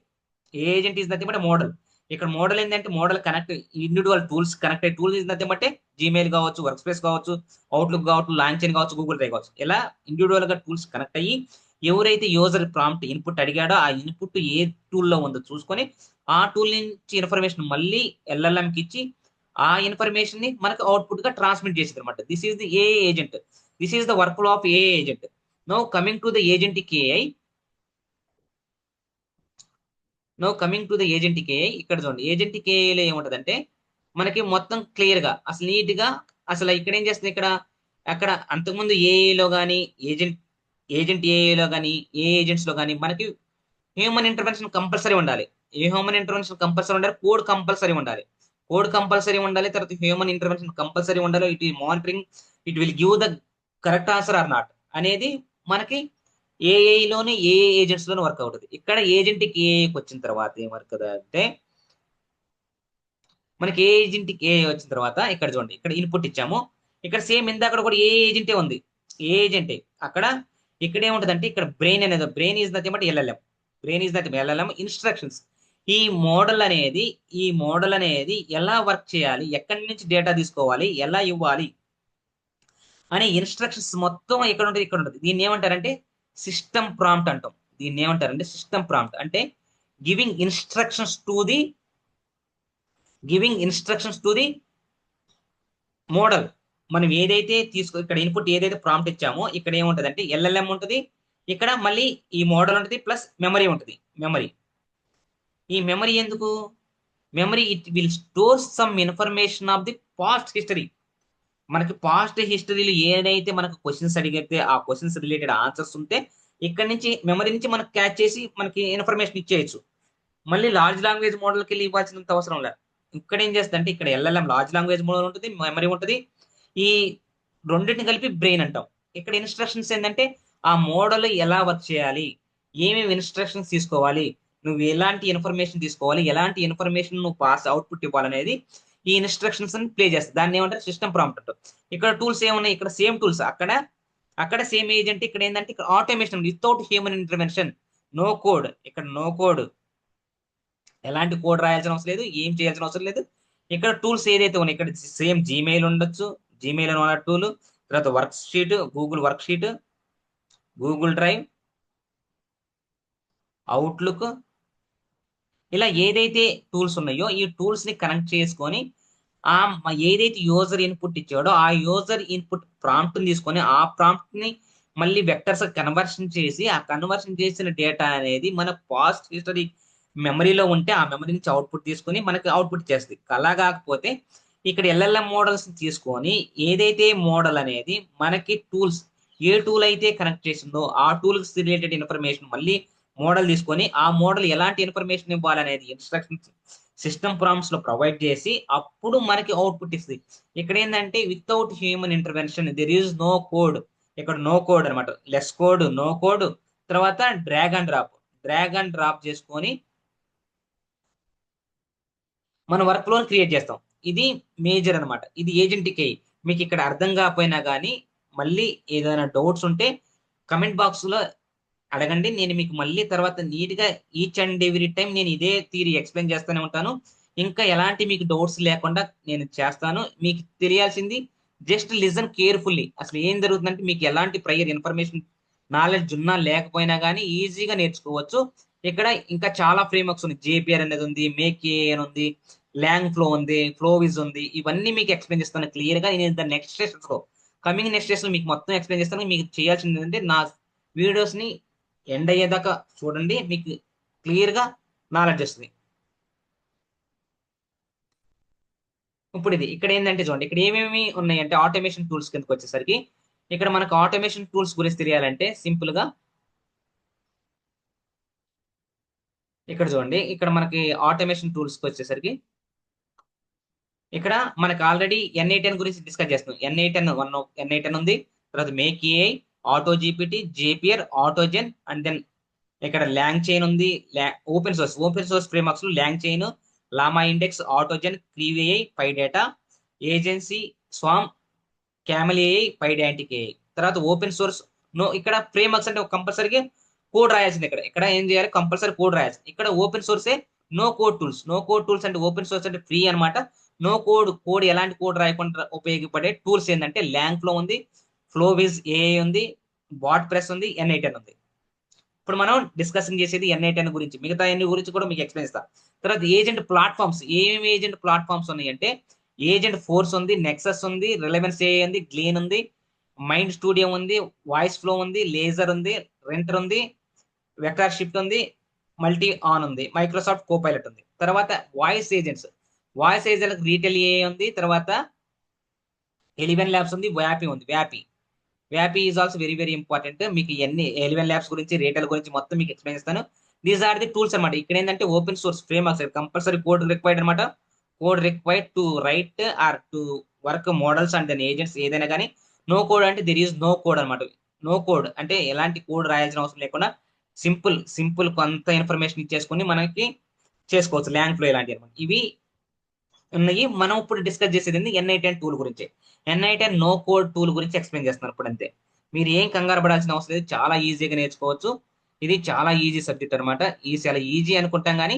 A agent is nothing but model. ఇక్కడ మోడల్ ఏంటంటే model connect individual tools connect అయ్యే tools is nothing but Gmail కావచ్చు, వర్క్ స్పేస్ కావచ్చు, అవుట్లుక్ కావచ్చు, లాంచ్ కావచ్చు, గూగుల్ డ్రైవ్ కావచ్చు. ఇలా ఇండివిజువల్ గా టూల్స్ కనెక్ట్ అయ్యి ఎవరైతే యూజర్ ప్రాంప్ట్ ఇన్పుట్ అడిగాడో ఆ ఇన్పుట్ ఏ టూల్లో ఉందో చూసుకొని ఆ టూల్ నుంచి ఇన్ఫర్మేషన్ మళ్ళీ LLM కి ఇచ్చి ఆ ఇన్ఫర్మేషన్ ని మనకు అవుట్పుట్ గా ట్రాన్స్మిట్ చేసింది అనమాట. This is the A agent. This is the work flow of A agent. No coming to the agentic AI. No coming to the agentic AI. ఇక్కడ చూడండి ఏజెంటిక్ ఏఐలో ఏముంటదంటే మనకి మొత్తం క్లియర్ గా అసలు నీట్ గా అసలు ఇక్కడ ఏం చేస్తుంది, ఇక్కడ అక్కడ అంతకుముందు ఏఐలో కానీ ఏజెంట్ ఏఐలో కానీ ఏ ఏజెంట్స్ లో కానీ మనకి హ్యూమన్ ఇంటర్వెన్షన్ కంపల్సరీ ఉండాలి. ఏ హ్యూమన్ ఇంటర్వెన్షన్ కంపల్సరీ ఉండాలి, కోడ్ కంపల్సరీ ఉండాలి. కోడ్ కంపల్సరీ ఉండాలి, తర్వాత హ్యూమన్ ఇంటర్వెన్షన్ కంపల్సరీ ఉండాలి. ఇట్ ఈ monitoring, it will give the correct answer or not అనేది మనకి ఏఐలోని ఏ ఏజెంట్స్ లోనే వర్క్ అవుతుంది. ఇక్కడ ఏజెంట్కి ఏఐకి వచ్చిన తర్వాత ఏం వర్క్ అంటే మనకి ఏ ఏజెంట్కి ఏ వచ్చిన తర్వాత ఇక్కడ చూడండి ఇక్కడ ఇన్పుట్ ఇచ్చాము. ఇక్కడ సేమ్ ఇందాక కూడా ఏ ఏజెంటే ఉంది, ఏ ఏజెంటే. అక్కడ ఇక్కడ ఏముంటది అంటే ఇక్కడ బ్రెయిన్ అనేది, brain is nothing but LLM. Brain is nothing LLM instructions. ఈ మోడల్ అనేది ఎలా వర్క్ చేయాలి, ఎక్కడి నుంచి డేటా తీసుకోవాలి, ఎలా ఇవ్వాలి అనే ఇన్స్ట్రక్షన్స్ మొత్తం ఇక్కడ ఉంటుంది, ఇక్కడ ఉంటుంది. దీన్ని ఏమంటారంటే సిస్టమ్ ప్రాంప్ట్ అంటాం. దీన్ని ఏమంటారంటే సిస్టమ్ ప్రాంప్ట్ అంటే giving instructions to the model. మనం ఏదైతే ఇక్కడ ఇన్పుట్ ఏదైతే ప్రాంప్ట్ ఇచ్చామో ఇక్కడ ఏముంటది అంటే LLM ఉంటుంది, ఇక్కడ మళ్ళీ ఈ మోడల్ ఉంటుంది, ప్లస్ మెమరీ ఉంటుంది. ఈ మెమరీ ఎందుకు, memory it will store some information of the past history. మనకి పాస్ట్ హిస్టరీలో ఏదైతే మనకు క్వశ్చన్స్ అడిగితే ఆ క్వశ్చన్స్ రిలేటెడ్ ఆన్సర్స్ ఉంటే ఇక్కడ నుంచి మెమరీ నుంచి మనకు క్యాచ్ చేసి మనకి ఇన్ఫర్మేషన్ ఇచ్చేయచ్చు. మళ్ళీ లార్జ్ లాంగ్వేజ్ మోడల్కి వెళ్ళి ఇవ్వాల్సినంత అవసరం లేదు. ఇక్కడ ఏం చేస్తుంది అంటే ఇక్కడ LLM లార్జ్ లాంగ్వేజ్ మోడల్ ఉంటుంది, మెమరీ ఉంటుంది. ఈ రెండింటిని కలిపి బ్రెయిన్ అంటాం. ఇక్కడ ఇన్స్ట్రక్షన్స్ ఏంటంటే ఆ మోడల్ ఎలా వర్క్ చేయాలి, ఏమేమి ఇన్స్ట్రక్షన్స్ తీసుకోవాలి, నువ్వు ఎలాంటి ఇన్ఫర్మేషన్ తీసుకోవాలి, ఎలాంటి ఇన్ఫర్మేషన్ నువ్వు పాస్ అవుట్పుట్ ఇవ్వాలనేది ఈ ఇన్స్ట్రక్షన్స్ అని ప్లే చేస్తుంది. దాన్ని ఏమంటారు సిస్టమ్ ప్రాంప్ట్ అంటారు. ఇక్కడ టూల్స్ ఏమున్నాయి, ఇక్కడ సేమ్ టూల్స్, అక్కడ సేమ్ ఏజెంట్. ఇక్కడ ఏంటంటే ఇక్కడ automation without human intervention, no code. ఇక్కడ నో కోడ్, ఎలాంటి కోడ్ రాయాల్సిన అవసరం లేదు, ఏం చేయాల్సిన అవసరం లేదు. ఇక్కడ టూల్స్ ఏదైతే ఉన్నాయి ఇక్కడ సేమ్ జీమెయిల్ ఉండొచ్చు, జీమెయిల్ ఉన్న టూల్, తర్వాత work sheet, Google work sheet, Google drive, outlook, ఇలా ఏదైతే టూల్స్ ఉన్నాయో ఈ టూల్స్ ని కనెక్ట్ చేసుకొని ఆ ఏదైతే యూజర్ ఇన్పుట్ ఇచ్చాడో ఆ యూజర్ ఇన్పుట్ ప్రాంప్ట్ తీసుకొని ఆ ప్రాంప్ట్ ని మళ్ళీ వెక్టర్స్ కన్వర్షన్ చేసి ఆ కన్వర్షన్ చేసిన డేటా అనేది మన పాస్ట్ హిస్టరీ మెమరీలో ఉంటే ఆ మెమరీ నుంచి అవుట్పుట్ తీసుకొని మనకి అవుట్పుట్ చేస్తుంది. అలా కాకపోతే ఇక్కడ LLM మోడల్స్ తీసుకొని ఏదైతే మోడల్ అనేది మనకి టూల్స్ ఏ టూల్ అయితే కనెక్ట్ చేసిందో ఆ టూల్స్ రిలేటెడ్ ఇన్ఫర్మేషన్ మళ్ళీ మోడల్ తీసుకొని ఆ మోడల్ ఎలాంటి ఇన్ఫర్మేషన్ ఇవ్వాలనేది ఇన్స్ట్రక్షన్స్ సిస్టమ్ ప్రాంప్ట్స్ లో ప్రొవైడ్ చేసి అప్పుడు మనకి అవుట్పుట్ ఇస్తుంది. ఇక్కడ ఏంటంటే without human intervention, there is no code. ఇక్కడ నో కోడ్ అనమాట, లెస్ కోడ్, నో కోడ్. తర్వాత డ్రాగ్ అండ్ డ్రాప్ చేసుకొని మన వర్క్ ఫ్లో క్రియేట్ చేస్తాం. ఇది మేజర్ అనమాట. ఇది ఏజెంటిక్ AI. మీకు ఇక్కడ అర్థం కాకపోయినా కానీ మళ్ళీ ఏదైనా డౌట్స్ ఉంటే కమెంట్ బాక్స్ లో అడగండి. నేను మీకు మళ్ళీ తర్వాత నీట్ గా ఈచ్ అండ్ ఎవ్రీ టైం నేను ఇదే థియరీ ఎక్స్ప్లెయిన్ చేస్తూనే ఉంటాను. ఇంకా ఎలాంటి మీకు డౌట్స్ లేకుండా నేను చేస్తాను. మీకు తెలియాల్సింది జస్ట్ లిజన్ కేర్ఫుల్లీ. అసలు ఏం జరుగుతుందంటే మీకు ఎలాంటి ప్రయర్ ఇన్ఫర్మేషన్ నాలెడ్జ్ ఉన్నా లేకపోయినా కానీ ఈజీగా నేర్చుకోవచ్చు. ఇక్కడ ఇంకా చాలా ఫ్రేమ్వర్క్స్ ఉంది. JPR అనేది ఉంది, మేక్ AI అని ఉంది, ల్యాంగ్ ఫ్లో ఉంది, ఫ్లోవిజ్ ఉంది. ఇవన్నీ మీకు ఎక్స్ప్లెయిన్ చేస్తాను క్లియర్ గా. నేను నెక్స్ట్ సెషన్స్ లో నెక్స్ట్ సెషన్ మీకు మొత్తం ఎక్స్ప్లెయిన్ చేస్తాను. మీకు చేయాల్సింది ఏంటంటే నా వీడియోస్ ని ఎండ్ అయ్యేదాకా చూడండి, మీకు క్లియర్ గా నాలెడ్జ్ వస్తుంది. ఇప్పుడు ఇది ఇక్కడ ఏంటంటే చూడండి ఇక్కడ ఏమేమి ఉన్నాయంటే ఆటోమేషన్ టూల్స్ కిందకి వచ్చేసరికి ఇక్కడ మనకు ఆటోమేషన్ టూల్స్ గురించి తెలియాలంటే సింపుల్ గా ఇక్కడ చూడండి ఇక్కడ మనకి ఆటోమేషన్ టూల్స్ కి వచ్చేసరికి ఇక్కడ మనకి ఆల్రెడీ N8N గురించి డిస్కస్ చేస్తున్నాం. N8N ఉంది, తర్వాత Make AI, AutoGPT, Zapier, AutoGen, and then ఇక్కడ ల్యాంగ్ చైన్ ఉంది. Open source frameworks LangChain, LlamaIndex, AutoGen, CrewAI, PyData, agency, swarm, Camel AI, Pydantic AI. తర్వాత open source ఇక్కడ frameworks అంటే కంపల్సరీగా code రాయాల్సింది. ఇక్కడ ఇక్కడ ఏం చేయాలి, కంపల్సరీ కోడ్ రాయాల్సింది. ఇక్కడ ఓపెన్ సోర్సే నో కోడ్ టూల్స్ అంటే ఓపెన్ సోర్స్ అంటే ఫ్రీ అనమాట. కోడ్ ఎలాంటి కోడ్ రాయకుండా ఉపయోగపడే టూల్స్ ఏంటంటే ల్యాంగ్ ఫ్లో ఉంది, ఫ్లోవిజ్ ఏఐ ఉంది, బాట్ ప్రెస్ ఉంది, N8N ఉంది. ఇప్పుడు మనం డిస్కషన్ చేసేది N8N గురించి, మిగతా ఎన్ని గురించి కూడా మీకు ఎక్స్ప్లెయిన్ ఇస్తా. తర్వాత ఏజెంట్ ప్లాట్ఫామ్స్, ఏమేమి ఏజెంట్ ప్లాట్ఫామ్స్ ఉన్నాయి అంటే ఏజెంట్ ఫోర్స్ ఉంది, నెక్సస్ ఉంది, రిలవెన్స్ ఏఐ ఉంది, గ్లీన్ ఉంది, మైండ్ స్టూడియో ఉంది, వాయిస్ ఫ్లో ఉంది, లేజర్ ఉంది, రెంటర్ ఉంది, వెక్టార్ షిఫ్ట్ ఉంది, మల్టీ ఆన్ ఉంది, మైక్రోసాఫ్ట్ కోపైలట్ ఉంది. తర్వాత వాయిస్ ఏజెంట్ రీటెల్ ఏఐ ఉంది. తర్వాత 11 ల్యాబ్స్ ఉంది, వ్యాపీ is also very very important. మీకు ఇవన్నీ 11 ల్యాబ్స్ గురించి, రేటల్ గురించి మొత్తం మీకు ఎక్స్ప్లెయిన్ చేస్తాను. దీస్ ఆర్ ది టూల్స్ అనమాట. ఇక్కడ ఏంటంటే open source frameworks compulsory code required అనమాట. Code required to write or to work models and then agents ఏదైనా కానీ. నో కోడ్ అంటే దెర్ ఈజ్ నో కోడ్ అనమాట. నో కోడ్ అంటే ఎలాంటి కోడ్ రాయాల్సిన అవసరం లేకుండా సింపుల్ కొంత ఇన్ఫర్మేషన్ ఇచ్చేసుకుని మనకి చేసుకోవచ్చు. ల్యాంగ్ ఫ్లో ఇలాంటివి అనమాట. ఇవి ఉన్నాయి. మనం ఇప్పుడు డిస్కస్ చేసేది N8N టూల్ గురించి. N8N నో కోడ్ టూల్ గురించి ఎక్స్ప్లెయిన్ చేస్తున్నారు ఇప్పుడు అంతే. మీరు ఏం కంగారు పడాల్సిన అవసరం లేదు, చాలా ఈజీగా నేర్చుకోవచ్చు. ఇది చాలా ఈజీ సబ్జెక్ట్ అనమాట. చాలా ఈజీ అనుకుంటాం కానీ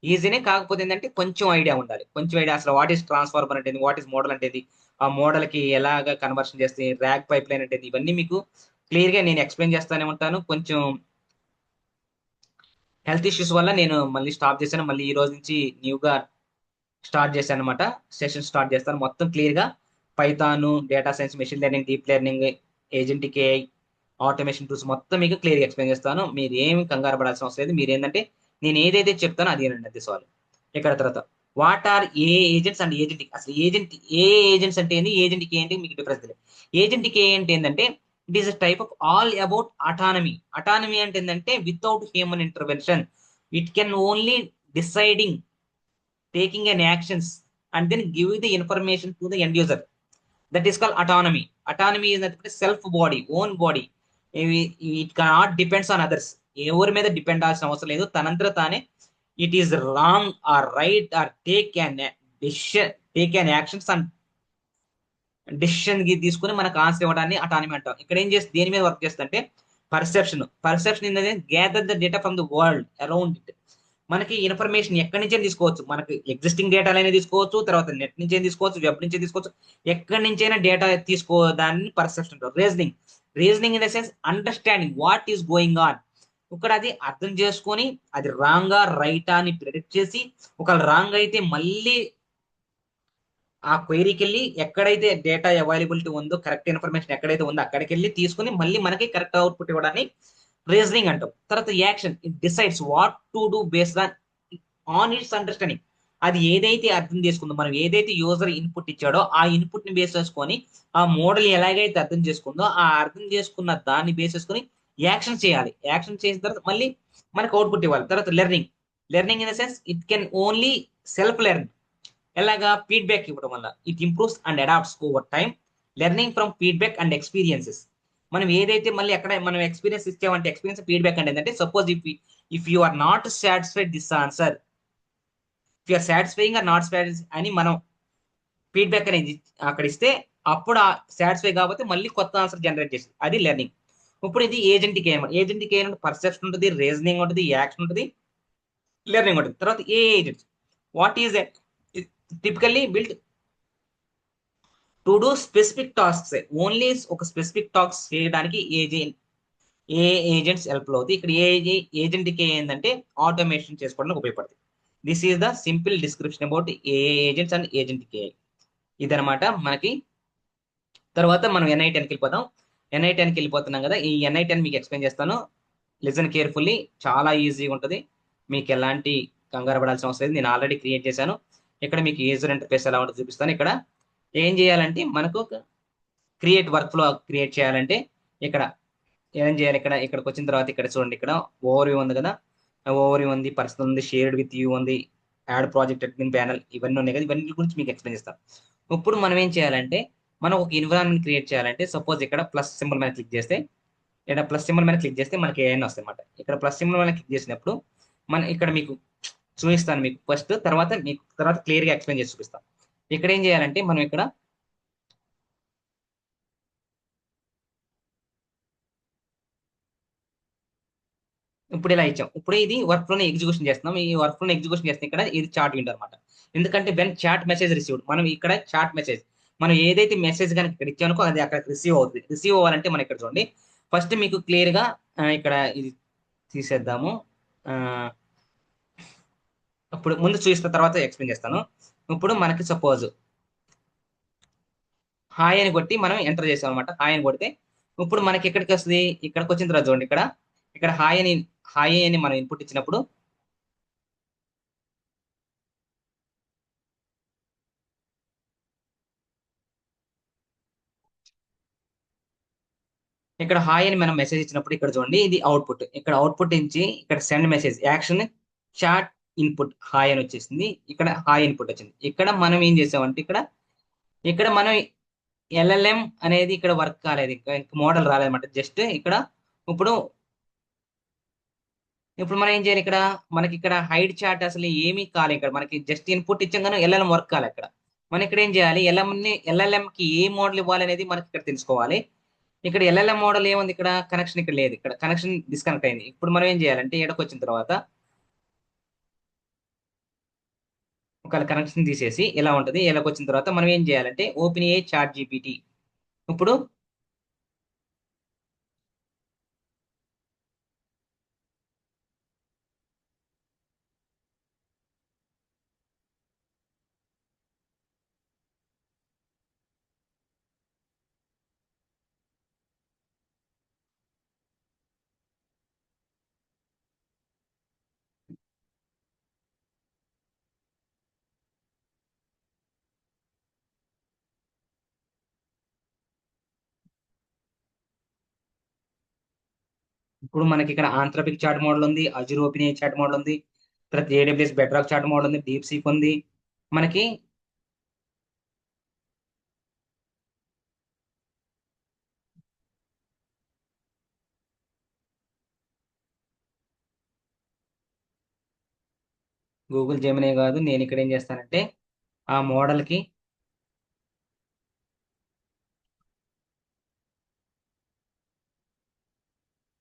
ఈజీనే. కాకపోతే ఏంటంటే కొంచెం ఐడియా ఉండాలి. కొంచెం ఐడియా అసలు వాట్ ఈస్ ట్రాన్స్ఫార్మర్ అంటే, వాట్ ఈస్ మోడల్ అంటే, ఆ మోడల్ కి ఎలాగ కన్వర్షన్ చేస్తే, ర్యాక్ పైప్ లైన్ అంటే, ఇవన్నీ మీకు క్లియర్ గా నేను ఎక్స్ప్లెయిన్ చేస్తానే ఉంటాను. కొంచెం హెల్త్ ఇష్యూస్ వల్ల నేను మళ్ళీ స్టాప్ చేశాను. మళ్ళీ ఈ రోజు నుంచి న్యూగా స్టార్ట్ చేశాను అనమాట. సెషన్ స్టార్ట్ చేస్తాను మొత్తం క్లియర్ గా. Python, data science, machine learning, deep learning, agentic AI, automation tools మొత్తం మీకు క్లియర్ గా ఎక్స్ప్లెయిన్ చేస్తాను. మీరు ఏమి కంగారు పడాల్సిన అవసరం లేదు. మీరు ఏంటంటే నేను ఏదైతే చెప్తానో అది ఏనండి, అది సాల్వ్. ఇక్కడ తర్వాత what are A agents and agentic, అసలు ఏజెంట్స్ అంటే ఏంటి, ఏజెంట్కి ఏంటి మీకు డిఫరెన్స్ తెలియదు. ఏజెంట్కి ఏంటి ఏంటంటే it is type of all about autonomy. Autonomy అంటే ఏంటంటే without human intervention, it can only deciding, taking an actions and then give the information to the end user. That is called autonomy. Autonomy is that self body, own body. It cannot depends on others. ఎవరి మీద depend అవ్వాల్సిన అవసరం లేదు. తనంతట తానే it is wrong or right or take an actions and decision తీసుకుని మనకు answer ఇవ్వడాన్ని autonomy అంటాం. ఇక్కడ ఏం చేస్తే దేని మీద వర్క్ చేస్తుంటే పర్సెప్షన్ ఏంటంటే gather the data from the world around it. మనకి ఇన్ఫర్మేషన్ ఎక్కడి నుంచే తీసుకోవచ్చు, మనకి ఎగ్జిస్టింగ్ డేటాలైనా తీసుకోవచ్చు, తర్వాత నెట్ నుంచే తీసుకోవచ్చు, వెబ్ నుంచే తీసుకోవచ్చు, ఎక్కడి నుంచైనా డేటా దాన్ని పర్సెప్షన్ అంటారు. Reasoning in the sense understanding what is going on. ఇక్కడ అది అర్థం చేసుకొని అది రాంగా రైటా అని ప్రిడిక్ట్ చేసి, ఒకవేళ రాంగ్ అయితే మళ్ళీ ఆ క్వైరీకి వెళ్ళి ఎక్కడైతే డేటా అవైలబిలిటీ ఉందో, కరెక్ట్ ఇన్ఫర్మేషన్ ఎక్కడైతే ఉందో అక్కడికి వెళ్ళి తీసుకుని మళ్ళీ మనకి కరెక్ట్ అవుట్పుట్ ఇవ్వడాన్ని రీజనింగ్ అంటాం. తర్వాత action, it decides what to do based on it's understanding. అది ఏదైతే అర్థం చేసుకుందో, మనం ఏదైతే యూజర్ ఇన్పుట్ ఇచ్చాడో ఆ ఇన్పుట్ ని బేస్ చేసుకొని ఆ మోడల్ ఎలాగైతే అర్థం చేసుకుందో ఆ అర్థం చేసుకున్న దాన్ని బేస్ చేసుకొని యాక్షన్ చేయాలి. యాక్షన్ చేసిన తర్వాత మళ్ళీ మనకు అవుట్పుట్ ఇవ్వాలి. తర్వాత learning in the sense it can only self learn. ఎలాగా ఫీడ్బ్యాక్ ఇవ్వడం వల్ల it improves and adapts over time. Learning from feedback and experiences. మనం ఏదైతే మళ్ళీ అక్కడ మనం ఎక్స్పీరియన్స్ ఇచ్చామంటే ఎక్స్పీరియన్స్ ఫీడ్బ్యాక్ అంటే ఏంటంటే suppose if you are not satisfied this answer, if you're satisfying or not satisfy అని మనం ఫీడ్బ్యాక్ అనేది అక్కడ ఇస్తే అప్పుడు ఆ సాటిస్ఫై కాకపోతే మళ్ళీ కొత్త ఆన్సర్ జనరేట్ చేసి అది లెర్నింగ్. ఇప్పుడు ఇది ఏజెంట్కి ఏమంటే పర్సెప్షన్ ఉంటుంది, రీజనింగ్ ఉంటుంది, యాక్షన్ ఉంటుంది, లెర్నింగ్ ఉంటుంది. తర్వాత ఏ agents what is typically build to do specific tasks. Only ఒక స్పెసిఫిక్ టాస్క్ చేయడానికి ఏ ఏజెంట్స్ హెల్ప్ అవుతుంది. ఇక్కడ ఏజెంట్కి ఏంటంటే ఆటోమేషన్ చేసుకోవడానికి ఉపయోగపడుతుంది. This is the simple description about a agents and ఏజెంట్కి. ఇదనమాట మనకి. తర్వాత మనం N8Nకి వెళ్ళిపోతాం. N8Nకి వెళ్ళిపోతున్నాం కదా, ఈ N8N మీకు ఎక్స్ప్లెయిన్ చేస్తాను. లిజన్ కేర్ఫుల్లీ, చాలా ఈజీగా ఉంటుంది. మీకు ఎలాంటి కంగారు పడాల్సిన అవసరం లేదు. నేను ఆల్రెడీ క్రియేట్ చేశాను. ఇక్కడ మీకు యూజర్ ఇంటర్ఫేస్ ఎలా ఉంటుందో చూపిస్తాను. ఇక్కడ ఏం చేయాలంటే మనకు క్రియేట్ వర్క్ ఫ్లో క్రియేట్ చేయాలంటే ఇక్కడ ఏం చేయాలి, ఇక్కడికి వచ్చిన తర్వాత ఇక్కడ చూడండి, ఇక్కడ ఓవర్ వ్యూ ఉంది కదా, ఓవర్ వ్యూ ఉంది, పర్సనల్ ఉంది, షేర్డ్ విత్ యూ ఉంది, యాడ్ ప్రాజెక్ట్ అడ్మిన్ ప్యానల్, ఇవన్నీ ఉన్నాయి కదా. ఇవన్నీ గురించి మీకు ఎక్స్ప్లెయిన్ చేస్తాను. ఇప్పుడు మనం ఏం చేయాలంటే మనం ఒక ఎన్విరాన్మెంట్ క్రియేట్ చేయాలంటే సపోజ్ ఇక్కడ ప్లస్ సింబల్ మీద క్లిక్ చేస్తే, ఇక్కడ ప్లస్ సింబల్ మీద క్లిక్ చేస్తే మనకి ఏఐఎన్ వస్తాయి అనమాట. ఇక్కడ ప్లస్ సింబల్ మీద క్లిక్ చేసినప్పుడు మన ఇక్కడ మీకు చూపిస్తాను మీకు ఫస్ట్, తర్వాత మీకు తర్వాత క్లియర్ గా ఎక్స్ప్లెయిన్ చేసి చూపిస్తాను. ఇక్కడ ఏం చేయాలంటే మనం ఇక్కడ ఇప్పుడు ఇలా ఇచ్చాం. ఇప్పుడు ఇది వర్క్ ఫ్లోని ఎగ్జిక్యూషన్ చేస్తున్నాం. ఈ వర్క్ ఫ్లోని ఎగ్జిక్యూషన్ చేస్తే ఇక్కడ ఇది చాట్ విండో అనమాట. ఎందుకంటే వెన్ చాట్ మెసేజ్ రిసీవ్డ్, మనం ఇక్కడ చాట్ మెసేజ్ మనం ఏదైతే మెసేజ్ కనుక ఇక్కడ ఇచ్చామనుకో అది అక్కడ రిసీవ్ అవుతుంది. రిసీవ్ అవ్వాలంటే మనం ఇక్కడ చూడండి, ఫస్ట్ మీకు క్లియర్ గా ఇక్కడ ఇది తీసేద్దాము. ఆ, ఇప్పుడు ముందు చూసిన తర్వాత ఎక్స్ప్లెయిన్ చేస్తాను. ఇప్పుడు మనకి సపోజ్ హాయ్ అని కొట్టి మనం ఎంటర్ చేసాం అనమాట. హాయ్ అని కొడితే ఇప్పుడు మనకి ఎక్కడికి వస్తుంది, ఇక్కడికి వచ్చిన తర్వాత చూడండి, ఇక్కడ ఇక్కడ హాయ్ అని మనం ఇన్పుట్ ఇచ్చినప్పుడు ఇక్కడ హాయ్ అని మనం మెసేజ్ ఇచ్చినప్పుడు ఇక్కడ చూడండి ఇది అవుట్పుట్. ఇక్కడ అవుట్పుట్ నుంచి ఇక్కడ send message action chat input hi అని వచ్చేసింది. ఇక్కడ హాయ్ ఇన్పుట్ వచ్చింది. ఇక్కడ మనం ఏం చేసామంటే ఇక్కడ ఇక్కడ మనం ఎల్ఎల్ఎం అనేది ఇక్కడ వర్క్ కాలేదు, మోడల్ రాలేదన్నమాట. జస్ట్ ఇక్కడ ఇప్పుడు ఇప్పుడు మనం ఏం చేయాలి, ఇక్కడ మనకి ఇక్కడ హైడ్ చాట్ అసలు ఏమీ కాలేదు. ఇక్కడ మనకి జస్ట్ ఇన్పుట్ ఇచ్చాం కానీ ఎల్ఎల్ఎం వర్క్ కాలే. ఇక్కడ మనం ఇక్కడ ఏం చేయాలి, ఎల్ఎల్ఎం కి ఏ మోడల్ ఇవ్వాలి అనేది మనకి ఇక్కడ తెలుసుకోవాలి. ఇక్కడ ఎల్ఎల్ఎం మోడల్ ఏముంది, ఇక్కడ కనెక్షన్ ఇక్కడ లేదు, ఇక్కడ కనెక్షన్ డిస్కనెక్ట్ అయింది. ఇప్పుడు మనం ఏం చేయాలంటే ఎడకు వచ్చిన తర్వాత ఒక కనెక్షన్ తీసేసి ఇలా ఉంటుంది. ఇలాకి వచ్చిన తర్వాత మనం ఏం చేయాలంటే ఓపెన్ ఏ చాట్ జీపీటీ. ఇప్పుడు ఇప్పుడు మనకి ఇక్కడ ఆంథ్రపిక్ చాట్ మోడల్ ఉంది, అజూర్ ఓపెన్ ఏ చాట్ మోడల్ ఉంది, తర్వాత ఏడబ్ల్యూఎస్ బెడ్రాక్ చాట్ మోడల్ ఉంది, డీప్ సీక్ ఉంది. మనకి గూగుల్ జెమినీ కాదు, నేను ఇక్కడ ఏం చేస్తానంటే ఆ మోడల్ కి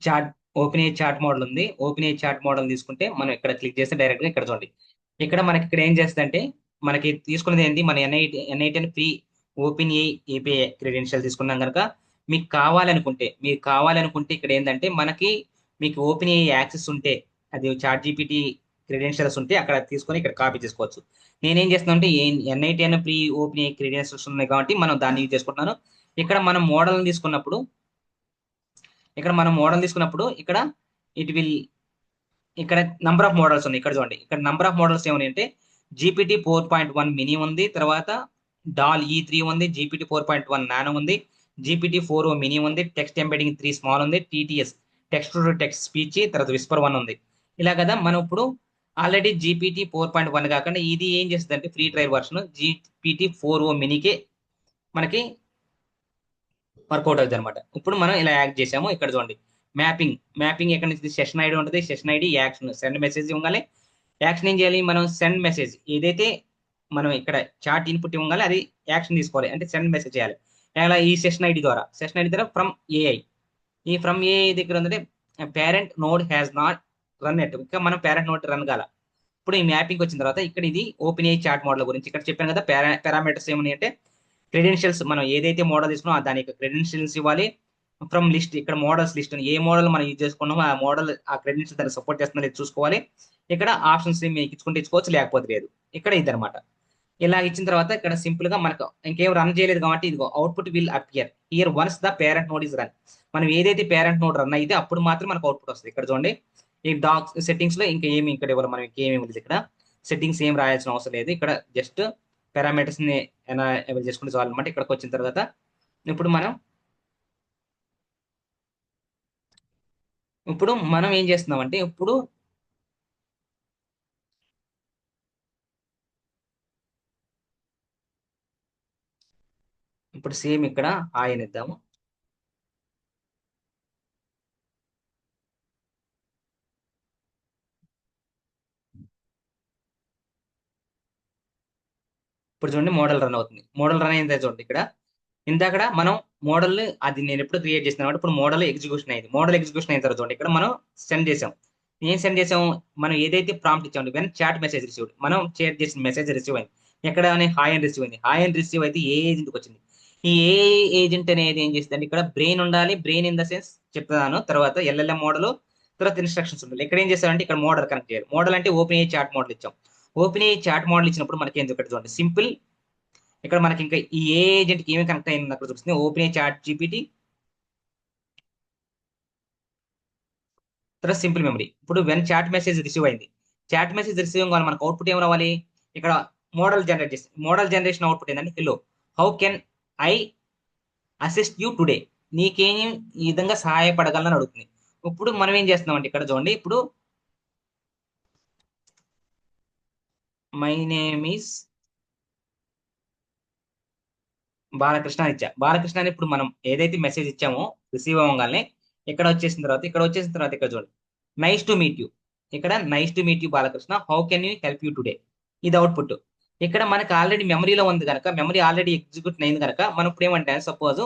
చాట్ ఓపెన్ ఏ చాట్ మోడల్ ఉంది. ఓపెన్ ఏ చాట్ మోడల్ తీసుకుంటే మనం ఇక్కడ క్లిక్ చేస్తే డైరెక్ట్ గా ఇక్కడ చూడండి, ఇక్కడ మనకి ఇక్కడ ఏం చేస్తుందంటే మనకి తీసుకున్నది ఏంటి, మన ఎన్ఐటి ఫ్రీ ఓపెన్ ఏ ఏపీఐ క్రెడెన్షియల్ తీసుకున్నాం కనుక మీకు కావాలనుకుంటే ఇక్కడ ఏంటంటే మనకి మీకు ఓపెన్ ఏ యాక్సెస్ ఉంటే అది చాట్ జీపీటీ క్రెడెన్షియల్స్ ఉంటే అక్కడ తీసుకొని ఇక్కడ కాపీ చేసుకోవచ్చు. నేనేం చేస్తున్నా అంటే ఎన్ఐటి అనే ఫ్రీ ఓపెన్ ఏ క్రెడెన్షియల్స్ ఉన్నాయి కాబట్టి మనం దాన్ని యూజ్ చేసుకుంటున్నాను. ఇక్కడ మనం మోడల్ తీసుకున్నప్పుడు ఇక్కడ ఇట్ విల్ ఇక్కడ నంబర్ ఆఫ్ మోడల్స్ ఉన్నాయి. ఇక్కడ చూడండి, ఇక్కడ నంబర్ ఆఫ్ మోడల్స్ ఏమని అంటే జీపీటీ 4.1 మినీ ఉంది, తర్వాత డాల్ E3 ఉంది, జీపీటీ 4.1 నానో ఉంది, జీపీటీ 4 మినీ ఉంది, టెక్స్ట్ ఎంబెడింగ్ 3 స్మాల్ ఉంది, TTS text to text speech, తర్వాత విస్పర్ 1 ఉంది. ఇలా కదా మనం ఇప్పుడు ఆల్రెడీ జీపీటీ 4.1 కాకుండా ఇది ఏం చేస్తుంది అంటే ఫ్రీ ట్రయల్ వర్షన్ జీపీటీ 4 మినీకే మనకి వర్కౌట్ అవుతుంది అనమాట. ఇప్పుడు మనం ఇలా యాక్ట్ చేసాము. ఇక్కడ చూడండి మ్యాపింగ్ ఎక్కడ నుంచి సెషన్ ఐడి ఉంటుంది, session ID action send message ఇవ్వాలి. యాక్షన్ ఏం చేయాలి, మనం సెండ్ మెసేజ్ ఏదైతే మనం ఇక్కడ చాట్ ఇన్పుట్ ఇవ్వాలి అది యాక్షన్ తీసుకోవాలి, అంటే సెండ్ మెసేజ్ చేయాలి. అలా ఈ సెషన్ ఐడి ద్వారా ఫ్రమ్ ఏఐ, ఈ ఫ్రమ్ ఏఐ దగ్గర ఉందంటే parent node has not run at, ఇంకా మనం పేరెంట్ నోడ్ రన్ కాల. ఇప్పుడు ఈ మ్యాపింగ్ వచ్చిన తర్వాత ఇక్కడ ఇది ఓపెన్ ఏఐ చాట్ మోడల్ గురించి ఇక్కడ చెప్పాను కదా. పారామీటర్స్ ఏమని అంటే క్రెడెన్షియల్స్ మనం ఏదైతే మోడల్ తీసుకున్నామో దాని యొక్క క్రెడెన్షియల్స్ ఇవ్వాలి. ఫ్రమ్ లిస్ట్ ఇక్కడ మోడల్స్ లిస్ట్ ఏ మోడల్ మనం యూజ్ చేసుకున్నామో ఆ మోడల్ ఆ క్రెడెన్షియల్ దాన్ని సపోర్ట్ చేస్తుందో లేదో చూసుకోవాలి. ఇక్కడ ఆప్షన్స్ మీకు ఇచ్చుకుంటే ఇచ్చుకోవచ్చు, లేకపోతే లేదు. ఇక్కడ ఇదనమాట. ఇలా ఇచ్చిన తర్వాత ఇక్కడ సింపుల్ గా మనకు ఇంకేం రన్ చేయలేదు కాబట్టి ఇదిగో output will appear here once the parent node is run. మనం ఏదైతే పేరెంట్ నోడ్ రన్ అయితే అప్పుడు మాత్రం మనకు అవుట్పుట్ వస్తుంది. ఇక్కడ చూడండి ఈ డాక్ సెట్టింగ్స్ లో ఇంకా ఏమి ఇక్కడ ఇవ్వాలి, మనం ఇంకేమేమి లేదు. ఇక్కడ సెట్టింగ్స్ ఏం రాయాల్సిన అవసరం లేదు. ఇక్కడ జస్ట్ పారామీటర్స్ ని ఎనేబుల్ చేసుకుంటే చాలు అనమాట. ఇక్కడికి వచ్చిన తర్వాత ఇప్పుడు మనం ఏం చేస్తున్నాం అంటే ఇప్పుడు ఇప్పుడు సేమ్ ఇక్కడ హాయ్ అని ఇద్దాము. ఇప్పుడు చూడండి మోడల్ రన్ అవుతుంది. మోడల్ రన్ అయిందా చూడండి ఇక్కడ. ఇందాక మనం మోడల్ అది నేను ఎప్పుడు క్రియేట్ చేసిన కాబట్టి ఇప్పుడు మోడల్ ఎగ్జిక్యూషన్ అయింది. మోడల్ ఎగ్జిక్యూషన్ అయిన తర్వాత చూడండి ఇక్కడ మనం సెండ్ చేసాం. ఏం సెండ్ చేసాం? మనం ఏదైతే ప్రాంప్ట్ ఇచ్చామో వెన్ చాట్ మెసేజ్ రిసీవ్డ్, మనం షేర్ చేసిన మెసేజ్ రిసీవ్ అయింది. ఎక్కడ అని హాయ్ అని రిసీవ్ అయింది. హాయ్ అని రిసీవ్ అయితే ఏ ఏజెంట్కి వచ్చింది. ఈ ఏ ఏజెంట్ అనేది ఏం చేస్తుంది ఇక్కడ బ్రెయిన్ ఉండాలి. బ్రెయిన్ ఇన్ ద సెన్స్ చెప్తాను. తర్వాత ఎల్ఎల్ఎం మోడల్, తర్వాత ఇన్స్ట్రక్షన్స్ ఉండాలి. ఇక్కడ ఏం చేస్తారంటే ఇక్కడ మోడల్ కనెక్ట్ చేయాలి. మోడల్ అంటే ఓపెన్ ఏ చాట్ మోడల్ ఇచ్చాం. ఓపెన్ ఏ చాట్ మోడల్ ఇచ్చినప్పుడు మనకి ఏం ఇక్కడ చూడండి సింపుల్. ఇక్కడ మనకి ఇంకా ఈ ఏ ఏజెంట్కి ఏమి కనెక్ట్ అయింది అక్కడ చూపిస్తుంది. ఓపెన్ ఏ చాట్ జీపీటీ, తర్వాత సింపుల్ మెమరీ. ఇప్పుడు వెన్ చాట్ మెసేజ్ రిసీవ్ అయింది. చాట్ మెసేజ్ రిసీవ్ కావాలి మనకు అవుట్పుట్ ఏం రావాలి? ఇక్కడ మోడల్ జనరేట్ చేసి మోడల్ జనరేషన్ అవుట్పుట్ ఏంటంటే hello how can I assist you today, నీకేం ఈ విధంగా సహాయపడగలను అడుగుతుంది. ఇప్పుడు మనం ఏం చేస్తున్నామంటే ఇక్కడ చూడండి. ఇప్పుడు మై నేమ్ ఈస్ బాలకృష్ణ అని ఇచ్చా. బాలకృష్ణ అని ఇప్పుడు మనం ఏదైతే మెసేజ్ ఇచ్చామో రిసీవ్ అవ్వగానే ఇక్కడ వచ్చేసిన తర్వాత ఇక్కడ చూడండి నైస్ టు మీట్ యూ. ఇక్కడ nice to meet you Balakrishna, how can you help you today, ఇది అవుట్పుట్. ఇక్కడ మనకి ఆల్రెడీ మెమరీలో ఉంది కనుక, మెమరీ ఆల్రెడీ ఎగ్జిక్యూట్ అయింది కనుక మనం ఇప్పుడు ఏమంటే suppose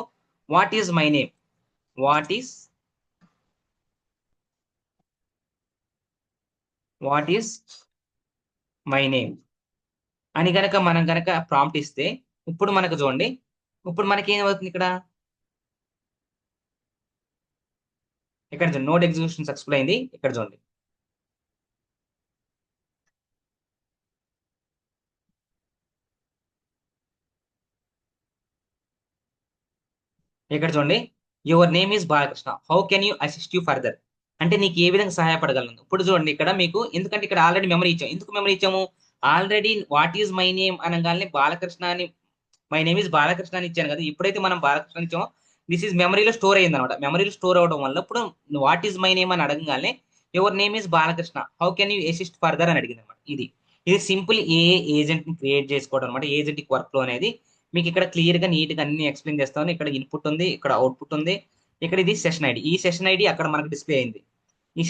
what is my name, what is what is my name అని గనక మనం గనక ప్రాంప్ట్ ఇస్తే ఇప్పుడు మనకు చూడండి. ఇప్పుడు మనకి ఏమవుతుంది ఇక్కడ? ఇక్కడ చూడండి నోట్ ఎగ్జిక్యూషన్ సక్సెస్ఫుల్ అయింది. ఇక్కడ చూడండి ఇక్కడ చూడండి your name is Balakrishna, how can you assist you further, అంటే నీకు ఏ విధంగా సహాయపడగలను. ఇప్పుడు చూడండి ఇక్కడ మీకు ఎందుకంటే ఇక్కడ ఆల్రెడీ మెమరీ ఇచ్చాము. ఎందుకు మెమరీ ఇచ్చాము? Already what is my name అనగానే బాలకృష్ణ అని, మై నేమ్ ఈజ్ బాలకృష్ణ అని ఇచ్చాను కదా. ఎప్పుడైతే మనం బాలకృష్ణ అని ఇచ్చామో దిస్ ఈజ్ మెమరీలో స్టోర్ అయ్యింది అనమాట. మెమరీలో స్టోర్ అవడం వల్ల ఇప్పుడు వాట్ ఈజ్ మై నేమ్ అని అడగగానే your name is Balakrishna, how can you assist further అని అడిగింది అనమాట. ఇది ఇది సింపుల్ ఏ ఏజెంట్ ని క్రియేట్ చేసుకోవడం అనమాట. ఏజెంట్ వర్క్ ఫ్లో అనేది మీకు ఇక్కడ క్లియర్ గా నీట్ గా అన్ని ఎక్స్ప్లెయిన్ చేస్తాను. ఇక్కడ ఇన్పుట్ ఉంది, ఇక్కడ అవుట్పుట్ ఉంది, ఇక్కడ ఇది సెషన్ ఐడి. ఈ సెషన్ ఐడి అక్కడ మనకు డిస్ప్లే అయింది. ఈ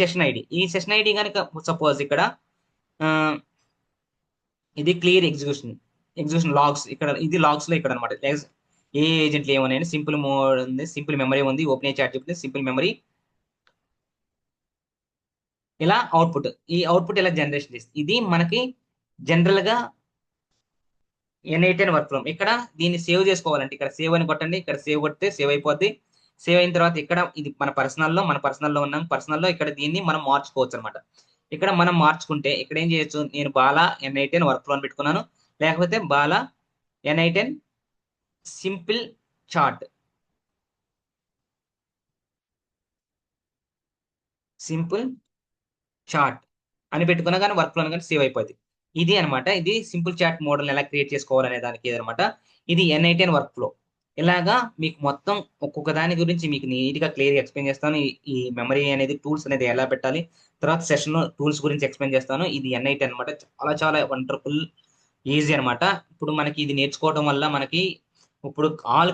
సెషన్ ఐడి కనుక సపోజ్ ఇక్కడ ఆ, ఇది క్లియర్ ఎగ్జిక్యూషన్ లాగ్స్, ఇక్కడ ఇది లాగ్స్ లో ఇక్కడ అనమాట. ఏ ఏజెంట్లు ఏమన్నాయి? సింపుల్ మోడ్ ఉంది, సింపుల్ మెమరీ ఉంది, ఓపెన్ ఏ చాట్ చెప్తుంది, సింపుల్ మెమరీ, ఇలా అవుట్పుట్. ఈ అవుట్పుట్ ఇలా జనరేషన్ చేస్తుంది. ఇది మనకి జనరల్ గా ఎన్8 వర్క్ ఫ్రమ్. ఇక్కడ దీన్ని సేవ్ చేసుకోవాలంటే ఇక్కడ సేవ్ అని కొట్టండి. ఇక్కడ సేవ్ కొడితే సేవ్ అయిపోద్ది. సేవ్ అయిన తర్వాత ఇక్కడ ఇది మన పర్సనల్లో ఉన్నాం. పర్సనల్లో ఇక్కడ దీన్ని మనం మార్చుకోవచ్చు అనమాట. ఇక్కడ మనం మార్చుకుంటే ఇక్కడ ఏం చేయొచ్చు? నేను బాలా ఎన్8 వర్క్ ఫ్లో అని పెట్టుకున్నాను. లేకపోతే బాలా ఎన్8 సింపుల్ చార్ట్, సింపుల్ చార్ట్ అని పెట్టుకున్నా కానీ వర్క్ ఫ్లో కానీ సేవ్ అయిపోద్ది. ఇది అన్నమాట. ఇది సింపుల్ చాట్ మోడల్ ఎలా క్రియేట్ చేసుకోవాలనే దానికి ఇదనమాట. ఇది ఎన్8 వర్క్ ఫ్లో. ఇలాగా మీకు మొత్తం ఒక్కొక్క దాని గురించి మీకు నీట్ గా క్లియర్ ఎక్స్ప్లెయిన్ చేస్తాను. ఈ మెమరీ అనేది టూల్స్ అనేది ఎలా పెట్టాలి, తర్వాత సెషన్ టూల్స్ గురించి ఎక్స్ప్లెయిన్ చేస్తాను. ఇది ఎన్8 అనమాట. చాలా చాలా వండర్ఫుల్, ఈజీ అనమాట. ఇప్పుడు మనకి ఇది నేర్చుకోవడం వల్ల మనకి ఇప్పుడు ఆల్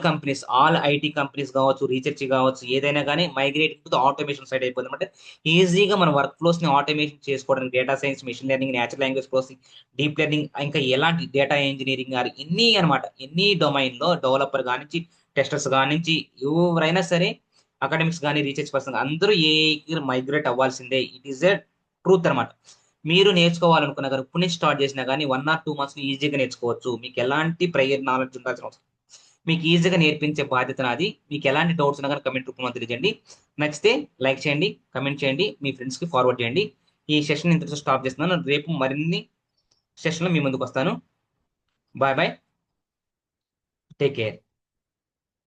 ఐటీ కంపెనీస్ కావచ్చు, రీసెర్చ్ కావచ్చు, ఏదైనా కానీ మైగ్రేటింగ్ టు ఆటోమేషన్ సైడ్ అయిపోతుంది అనమాట. ఈజీగా మన వర్క్ ఫ్లోస్ ని ఆటోమేషన్ చేసుకోవడానికి data science, machine learning, natural language processing, deep learning, ఇంకా ఎలాంటి డేటా ఇంజనీరింగ్ కానీ ఎన్ని అనమాట, ఎన్ని డొమైన్ లో డెవలపర్ కానించి టెస్టర్స్ కానించి ఎవరైనా సరే, అకాడమిక్స్ కానీ రీసెర్చ్ పర్సన్ అందరూ ఏఐకి మైగ్రేట్ అవ్వాల్సిందే. ఇట్ ఈస్ ఎ ట్రూత్ అనమాట. మీరు నేర్చుకోవాలనుకున్నా కానీ ఇప్పుడు నుంచి స్టార్ట్ చేసినా కానీ 1 or 2 months ఈజీగా నేర్చుకోవచ్చు. మీకు ఎలాంటి ప్రయర్ నాలెడ్జ్ ఉండాల్సిన అవసరం, మీకు ఈజీగా నేర్పించే బాధ్యత నాది. మీకు ఎలాంటి డౌట్స్ ఉన్నా కానీ కమెంట్ రూపంలో తెలియజేయండి. నచ్చితే లైక్ చేయండి, కమెంట్ చేయండి, మీ ఫ్రెండ్స్ కి ఫార్వర్డ్ చేయండి. ఈ సెషన్ ఇంతటితో స్టాప్ చేస్తున్నాను. రేపు మరిన్ని సెషన్లో మీ ముందుకు వస్తాను. Bye bye, take care.